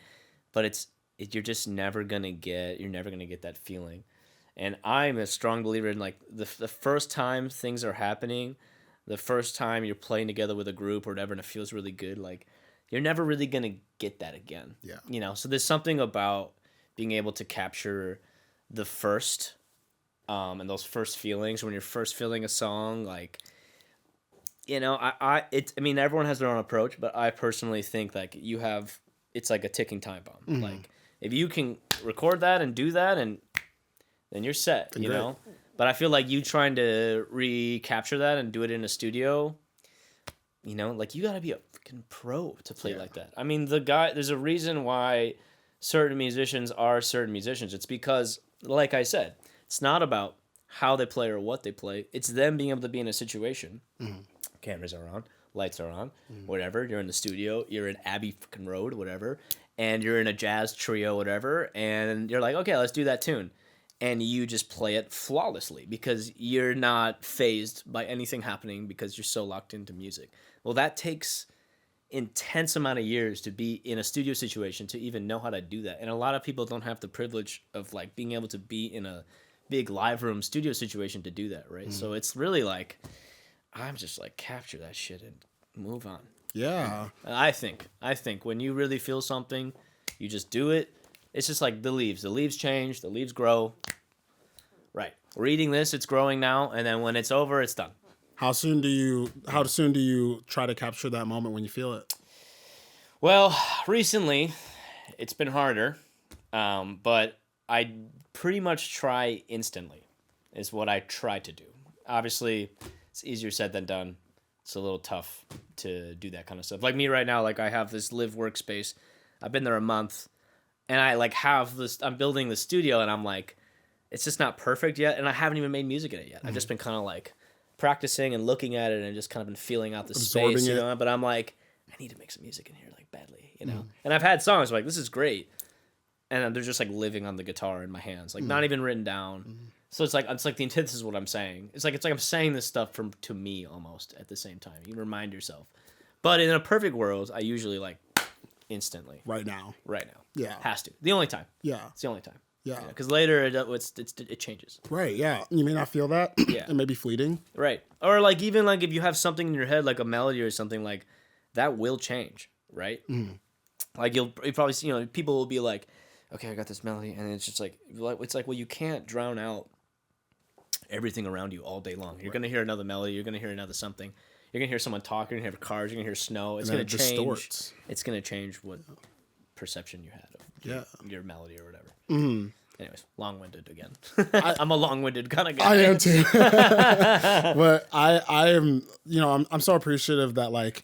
[SPEAKER 2] but you're just never gonna get that feeling. And I'm a strong believer in like the first time things are happening, the first time you're playing together with a group or whatever, and it feels really good. Like, you're never really gonna get that again.
[SPEAKER 1] Yeah.
[SPEAKER 2] You know, so there's something about being able to capture the first, and those first feelings when you're first feeling a song. Like, you know, I mean, everyone has their own approach, but I personally think like it's like a ticking time bomb. Like, if you can record that and do that, and then you're set, you know? But I feel like you trying to recapture that and do it in a studio, you know, like you gotta be a freaking pro to play like that. I mean, there's a reason why certain musicians are certain musicians. It's because, like I said, it's not about how they play or what they play. It's them being able to be in a situation. Cameras are on, lights are on, whatever. You're in the studio, you're in Abbey fucking Road, whatever, and you're in a jazz trio, whatever, and you're like, okay, let's do that tune. And you just play it flawlessly because you're not fazed by anything happening because you're so locked into music. Well, that takes intense amount of years to be in a studio situation to even know how to do that. And a lot of people don't have the privilege of like being able to be in a big live room studio situation to do that, right? So it's really like, I'm just like, capture that shit and move on.
[SPEAKER 1] Yeah.
[SPEAKER 2] I think when you really feel something, you just do it. It's just like the leaves. The leaves change. The leaves grow. Right. We're eating this. It's growing now. And then when it's over, it's done.
[SPEAKER 1] How soon do you try to capture that moment when you feel it?
[SPEAKER 2] Well, recently, it's been harder. But I pretty much try instantly is what I try to do. Obviously, it's easier said than done. It's a little tough to do that kind of stuff. Like me right now, like I have this live workspace. I've been there a month. And I like have this, I'm building the studio and I'm like, it's just not perfect yet. And I haven't even made music in it yet. I've just been kind of like practicing and looking at it and just kind of been feeling out the space, you know, but I'm like, I need to make some music in here like badly, you know? And I've had songs like, this is great. And they're just like living on the guitar in my hands, like not even written down. So it's like the antithesis of what I'm saying. It's like I'm saying this stuff to me almost at the same time. You remind yourself. But in a perfect world, I usually like, instantly.
[SPEAKER 1] Right now. Yeah.
[SPEAKER 2] Has to. The only time.
[SPEAKER 1] Yeah.
[SPEAKER 2] It's the only time.
[SPEAKER 1] Yeah.
[SPEAKER 2] Because later it changes.
[SPEAKER 1] Right. Yeah. You may not feel that.
[SPEAKER 2] Yeah.
[SPEAKER 1] It may be fleeting.
[SPEAKER 2] Right. Or like even like if you have something in your head like a melody or something like that will change. Right. Like you'll probably see, you know, people will be like, okay, I got this melody, and it's just like it's like, well, you can't drown out everything around you all day long. You're gonna hear another melody. You're gonna hear another something. You're gonna hear someone talk. You're gonna hear cars. You're gonna hear snow. It's gonna change. Distorts. It's gonna change what perception you had of your melody or whatever. Anyways, long-winded again. I'm a long-winded kind of guy.
[SPEAKER 1] I am too. But I am, you know, I'm so appreciative that like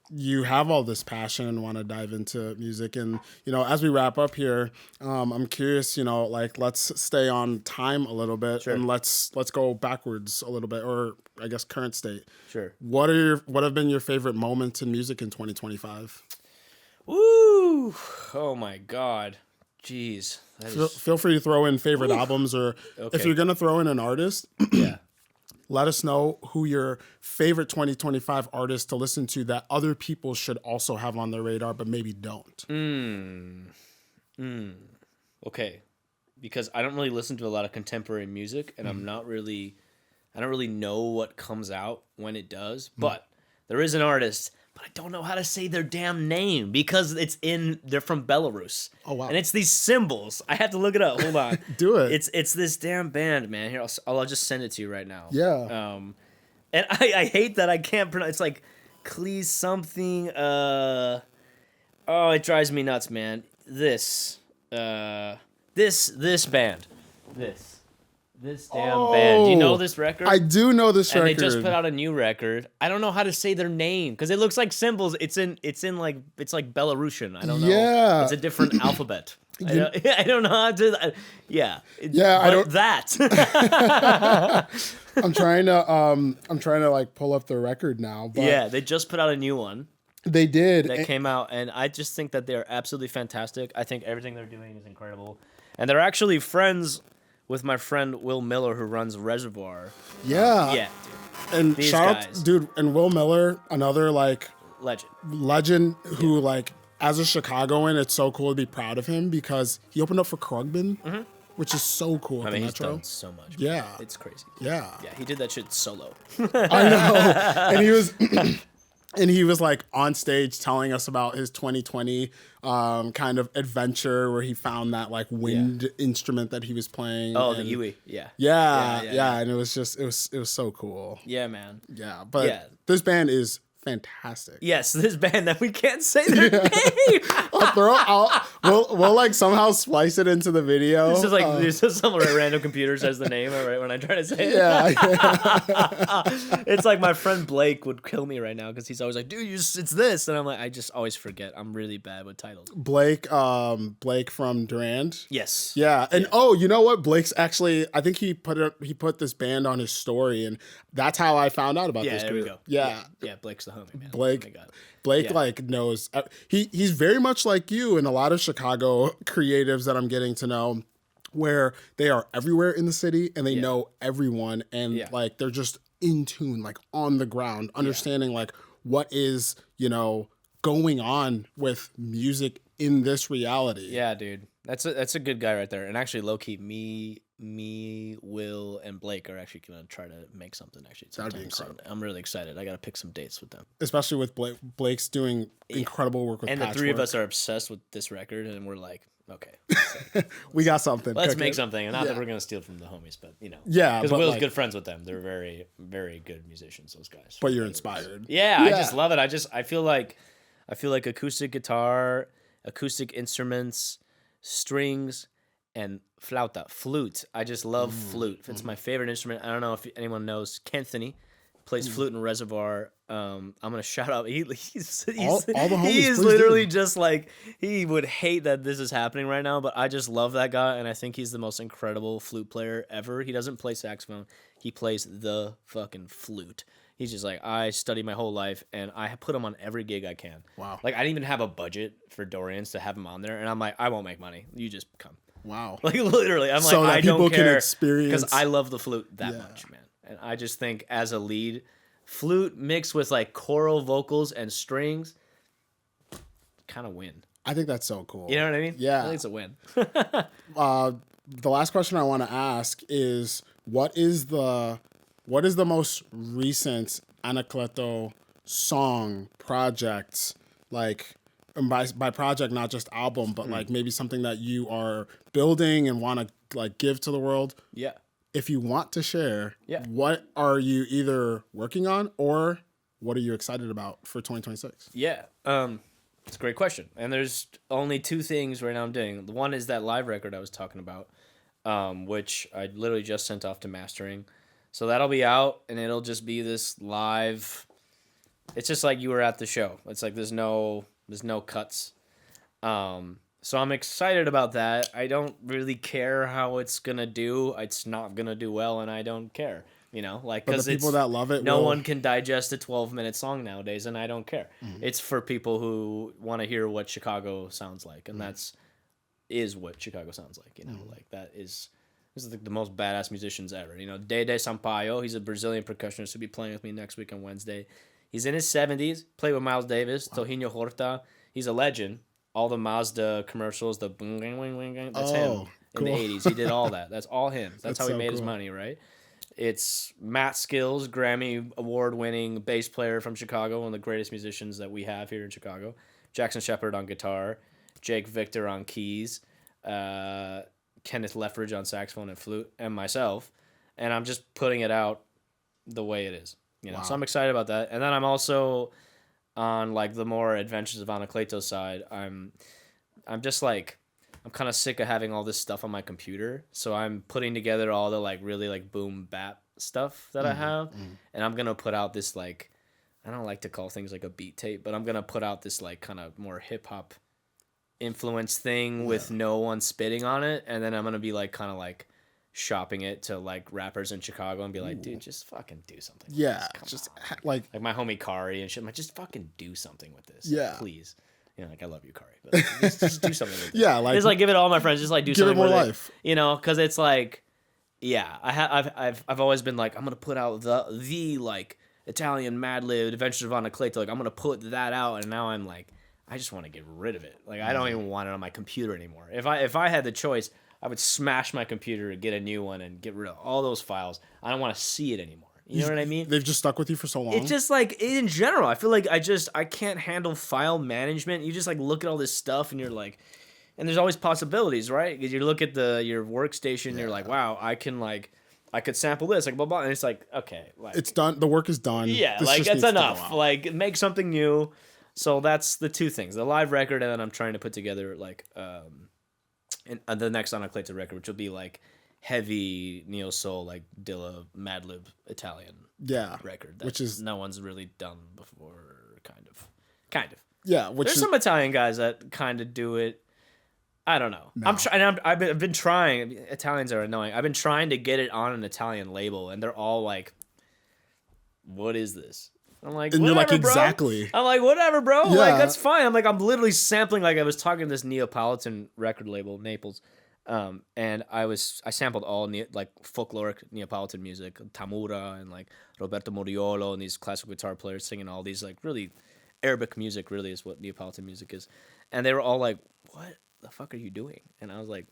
[SPEAKER 1] you have all this passion and want to dive into music. And, you know, as we wrap up here, I'm curious, you know, like let's stay on time a little bit and let's go backwards a little bit, or I guess current state.
[SPEAKER 2] Sure.
[SPEAKER 1] What have been your favorite moments in music in 2025?
[SPEAKER 2] Woo! Oh my God. Jeez.
[SPEAKER 1] Feel free to throw in favorite albums, or if you're going to throw in an artist, let us know who your favorite 2025 artist to listen to that other people should also have on their radar, but maybe don't.
[SPEAKER 2] Okay. Because I don't really listen to a lot of contemporary music, and I don't really know what comes out when it does, but there is an artist, but I don't know how to say their damn name because they're from Belarus. Oh, wow. And it's these symbols. I have to look it up. Hold on.
[SPEAKER 1] Do it.
[SPEAKER 2] It's this damn band, man. Here, I'll just send it to you right now.
[SPEAKER 1] Yeah.
[SPEAKER 2] And I hate that I can't pronounce. It's like, Cleese something. Oh, it drives me nuts, man. This band. This damn band. Do you know this record?
[SPEAKER 1] I do know this record.
[SPEAKER 2] And they just put out a new record. I don't know how to say their name because it looks like symbols. It's like Belarusian. I don't know.
[SPEAKER 1] Yeah.
[SPEAKER 2] It's a different alphabet. I don't know how to. Yeah.
[SPEAKER 1] Yeah. I don't.
[SPEAKER 2] That.
[SPEAKER 1] I'm trying to like pull up the record now. But
[SPEAKER 2] yeah, they just put out a new one.
[SPEAKER 1] They did.
[SPEAKER 2] That came out, and I just think that they're absolutely fantastic. I think everything they're doing is incredible, and they're actually friends with my friend Will Miller, who runs Reservoir.
[SPEAKER 1] Yeah.
[SPEAKER 2] Yeah, dude.
[SPEAKER 1] And
[SPEAKER 2] These
[SPEAKER 1] shout
[SPEAKER 2] guys.
[SPEAKER 1] out, dude, and Will Miller, another like
[SPEAKER 2] Legend
[SPEAKER 1] who like as a Chicagoan, it's so cool to be proud of him because he opened up for Krugman, which is so cool.
[SPEAKER 2] I mean, he's
[SPEAKER 1] Metro.
[SPEAKER 2] done so much.
[SPEAKER 1] Yeah.
[SPEAKER 2] It's crazy.
[SPEAKER 1] Yeah.
[SPEAKER 2] Yeah, he did that shit solo.
[SPEAKER 1] I know. And he was and he was like on stage telling us about his 2020 kind of adventure where he found that like wind instrument that he was playing.
[SPEAKER 2] Oh,
[SPEAKER 1] and
[SPEAKER 2] the Yui. Yeah.
[SPEAKER 1] Yeah. And it was just it was so cool.
[SPEAKER 2] Yeah, man.
[SPEAKER 1] Yeah. But this band is fantastic.
[SPEAKER 2] Yes, this band that we can't say their name.
[SPEAKER 1] We'll like somehow splice it into the video.
[SPEAKER 2] It's just like there's just some random computer says the name right when I try to say it.
[SPEAKER 1] Yeah.
[SPEAKER 2] It's like my friend Blake would kill me right now because he's always like, dude, it's this, and I'm like, I just always forget. I'm really bad with titles.
[SPEAKER 1] Blake from Durand.
[SPEAKER 2] Yes.
[SPEAKER 1] Yeah, and you know what? Blake's actually, I think he put this band on his story, and that's how I found out about this group.
[SPEAKER 2] We go.
[SPEAKER 1] Yeah,
[SPEAKER 2] Blake's the homie, man.
[SPEAKER 1] Blake.
[SPEAKER 2] Oh my God.
[SPEAKER 1] Blake like knows. He's very much like you and a lot of Chicago creatives that I'm getting to know, where they are everywhere in the city and they know everyone and like they're just in tune, like on the ground, understanding like what is going on with music in this reality.
[SPEAKER 2] Yeah, dude. That's a good guy right there. And actually, low key, me, Will, and Blake are actually gonna try to make something. Actually,
[SPEAKER 1] that'd be incredible.
[SPEAKER 2] I'm really excited. I gotta pick some dates with them.
[SPEAKER 1] Especially with Blake. Blake's doing incredible work with
[SPEAKER 2] and
[SPEAKER 1] Patchwork.
[SPEAKER 2] the three of us are obsessed with this record, and we're like, okay,
[SPEAKER 1] we got something.
[SPEAKER 2] Let's make something. And not that we're gonna steal from the homies, but
[SPEAKER 1] yeah,
[SPEAKER 2] because Will's good friends with them. They're very, very good musicians. Those guys.
[SPEAKER 1] But you're inspired.
[SPEAKER 2] Yeah, I just love it. I feel like acoustic guitar, acoustic instruments, strings, and flute. I just love flute. It's my favorite instrument. I don't know if anyone knows Kenthony plays flute in Reservoir. I'm gonna shout out. He is literally just like, he would hate that this is happening right now, but I just love that guy, and I think he's the most incredible flute player ever. He doesn't play saxophone. He plays the fucking flute. He's just like, I study my whole life, and I put him on every gig I can.
[SPEAKER 1] Wow.
[SPEAKER 2] Like, I didn't even have a budget for Dorian's to have him on there, and I'm like, I won't make money. You just come.
[SPEAKER 1] Wow.
[SPEAKER 2] Like, literally, I'm
[SPEAKER 1] so
[SPEAKER 2] like,
[SPEAKER 1] that
[SPEAKER 2] I don't
[SPEAKER 1] people
[SPEAKER 2] care.
[SPEAKER 1] Can experience.
[SPEAKER 2] Because I love the flute that much, man. And I just think as a lead, flute mixed with like choral vocals and strings, kind of win.
[SPEAKER 1] I think that's so cool.
[SPEAKER 2] You know what I mean?
[SPEAKER 1] Yeah.
[SPEAKER 2] I think it's a win.
[SPEAKER 1] The last question I want to ask is, what is the most recent Anacleto song project, like, and by project not just album, but like maybe something that you are building and want to like give to the world?
[SPEAKER 2] Yeah.
[SPEAKER 1] If you want to share, what are you either working on or what are you excited about for 2026?
[SPEAKER 2] Yeah. It's a great question. And there's only two things right now I'm doing. The one is that live record I was talking about, which I literally just sent off to mastering. So that'll be out, and it'll just be this live. It's just like you were at the show. It's like there's no cuts. So I'm excited about that. I don't really care how it's gonna do. It's not gonna do well, and I don't care. Like, because
[SPEAKER 1] the people that love it,
[SPEAKER 2] no one can digest a 12-minute song nowadays, and I don't care. It's for people who want to hear what Chicago sounds like, and that's what Chicago sounds like. Like this is like the most badass musicians ever. Dede Sampaio, he's a Brazilian percussionist who'll be playing with me next week on Wednesday. He's in his 70s. Played with Miles Davis, Tohinho Horta. He's a legend. All the Mazda commercials, the bing, bing, bing, bing, that's him in the 80s. He did all that. That's all him. That's how he made his money, right? It's Matt Skills, Grammy award-winning bass player from Chicago, one of the greatest musicians that we have here in Chicago. Jackson Shepard on guitar, Jake Victor on keys, Kenneth Leffridge on saxophone and flute, and myself. And I'm just putting it out the way it is. Wow. So I'm excited about that. And then I'm also on like the more Adventures of Anacleto side. I'm just like, I'm kind of sick of having all this stuff on my computer. So I'm putting together all the like really like boom bap stuff that I have. And I'm going to put out this like, I don't like to call things like a beat tape, but I'm going to put out this like kind of more hip hop influence thing with no one spitting on it. And then I'm going to be like kind of like shopping it to like rappers in Chicago and be like, dude, just fucking do something.
[SPEAKER 1] Yeah. Like
[SPEAKER 2] my homie Kari and shit. I'm like, just fucking do something with this.
[SPEAKER 1] Yeah.
[SPEAKER 2] Please. Like, I love you, Kari. But just do something with it.
[SPEAKER 1] Yeah. Like,
[SPEAKER 2] it's like, give it all my friends. Just like do something
[SPEAKER 1] give it more
[SPEAKER 2] with
[SPEAKER 1] life.
[SPEAKER 2] Because it's like, Yeah, I've always been like, I'm gonna put out the like Italian Mad Lib Adventures of Anacleto. Like I'm gonna put that out, and now I'm like, I just want to get rid of it. Like I don't even want it on my computer anymore. If I had the choice, I would smash my computer and get a new one and get rid of all those files. I don't want to see it anymore. You know what I mean?
[SPEAKER 1] They've just stuck with you for so long.
[SPEAKER 2] It's just like in general, I feel like I can't handle file management. You just like look at all this stuff and you're like, and there's always possibilities, right? Because you look at your workstation, and you're like, wow, I could sample this, like blah blah, and it's like, okay, like
[SPEAKER 1] it's done. The work is done.
[SPEAKER 2] Yeah,
[SPEAKER 1] This
[SPEAKER 2] like
[SPEAKER 1] just
[SPEAKER 2] it's
[SPEAKER 1] needs to go
[SPEAKER 2] enough.
[SPEAKER 1] out.
[SPEAKER 2] Like make something new. So that's the two things: the live record, and then I'm trying to put together like the next Anacleto record, which will be like heavy neo soul, like Dilla Madlib Italian record, that
[SPEAKER 1] which is
[SPEAKER 2] no one's really done before, kind of.
[SPEAKER 1] Yeah, which
[SPEAKER 2] There's
[SPEAKER 1] is,
[SPEAKER 2] some Italian guys that kind of do it. I don't know.
[SPEAKER 1] No.
[SPEAKER 2] I've been trying. Italians are annoying. I've been trying to get it on an Italian label, and they're all like, "What is this?" I'm like,
[SPEAKER 1] and you're like,
[SPEAKER 2] bro.
[SPEAKER 1] exactly.
[SPEAKER 2] I'm like, whatever, bro.
[SPEAKER 1] Yeah.
[SPEAKER 2] Like, that's fine. I'm literally sampling. Like, I was talking to this Neapolitan record label, Naples, and I sampled all like folkloric Neapolitan music, Tamura and like Roberto Moriolo and these classical guitar players singing all these like really Arabic music. Really is what Neapolitan music is, and they were all like, "What the fuck are you doing?" And I was like,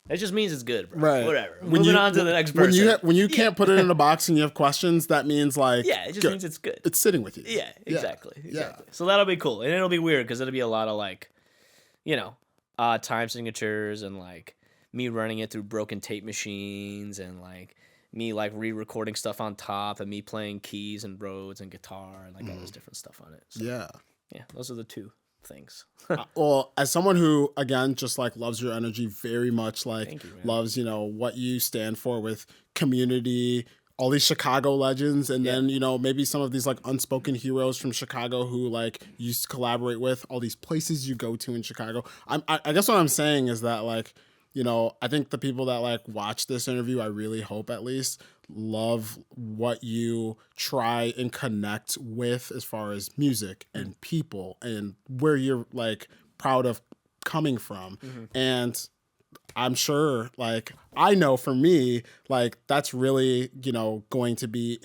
[SPEAKER 2] that just means it's good, bro.
[SPEAKER 1] Right.
[SPEAKER 2] Whatever. Moving on to the next person.
[SPEAKER 1] When you can't put it in a box and you have questions, that means like
[SPEAKER 2] it just means it's good.
[SPEAKER 1] It's sitting with you.
[SPEAKER 2] Yeah, exactly.
[SPEAKER 1] Yeah.
[SPEAKER 2] So that'll be cool, and it'll be weird because it'll be a lot of like, odd time signatures and like me running it through broken tape machines and like me like re-recording stuff on top and me playing keys and Rhodes and guitar and like all this different stuff on it. So, yeah, those are the two things.
[SPEAKER 1] Well, as someone who again just like loves your energy very much, like
[SPEAKER 2] Thank you, man.
[SPEAKER 1] loves what you stand for with community, all these Chicago legends, and then maybe some of these like unspoken heroes from Chicago who like you used to collaborate with, all these places you go to in Chicago. I guess what I'm saying is that like I think the people that like watch this interview, I really hope at least love what you try and connect with as far as music and people and where you're like proud of coming from. And I'm sure like I know for me like that's really going to be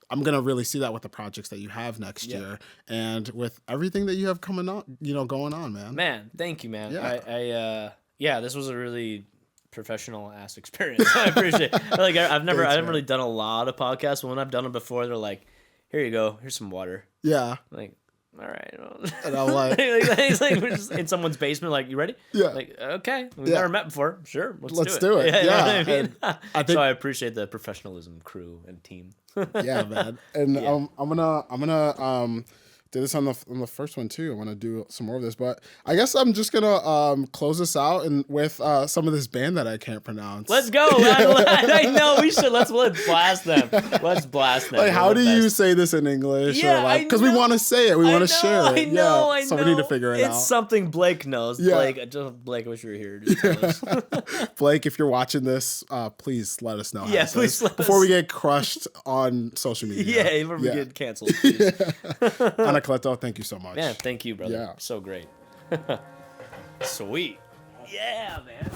[SPEAKER 1] I'm going to really see that with the projects that you have next year and with everything that you have coming on going on, man.
[SPEAKER 2] Thank you, man. This was a really professional ass experience. I appreciate it. Like I haven't really done a lot of podcasts, but when I've done them before, they're like, here you go, here's some water.
[SPEAKER 1] Yeah.
[SPEAKER 2] Like, all right. Well.
[SPEAKER 1] And I'm like,
[SPEAKER 2] like we're just in someone's basement, like, you ready?
[SPEAKER 1] Yeah.
[SPEAKER 2] Like, okay. We've never met before. Sure. Let's
[SPEAKER 1] do it.
[SPEAKER 2] You know what I
[SPEAKER 1] And
[SPEAKER 2] mean?
[SPEAKER 1] I think,
[SPEAKER 2] so I appreciate the professionalism crew and team.
[SPEAKER 1] Yeah, man. And I'm gonna did this on the first one too. I want to do some more of this, but I guess I'm just gonna close this out and with some of this band that I can't pronounce.
[SPEAKER 2] Let's go. I know we should. Let's blast them. Let's blast them.
[SPEAKER 1] Like, how do you say this in English?
[SPEAKER 2] Yeah,
[SPEAKER 1] because we want to say it. We want to share it.
[SPEAKER 2] I know.
[SPEAKER 1] So we need to figure it out.
[SPEAKER 2] It's something Blake knows.
[SPEAKER 1] Yeah.
[SPEAKER 2] Blake, I wish you were here. Just tell us.
[SPEAKER 1] Blake, if you're watching this, please let us know.
[SPEAKER 2] Yeah, please let
[SPEAKER 1] before
[SPEAKER 2] us.
[SPEAKER 1] we get crushed on social media.
[SPEAKER 2] Yeah, before we get canceled. Please.
[SPEAKER 1] Anacleto, thank you so much.
[SPEAKER 2] Man, thank you, brother.
[SPEAKER 1] Yeah.
[SPEAKER 2] So great. Sweet. Yeah, man.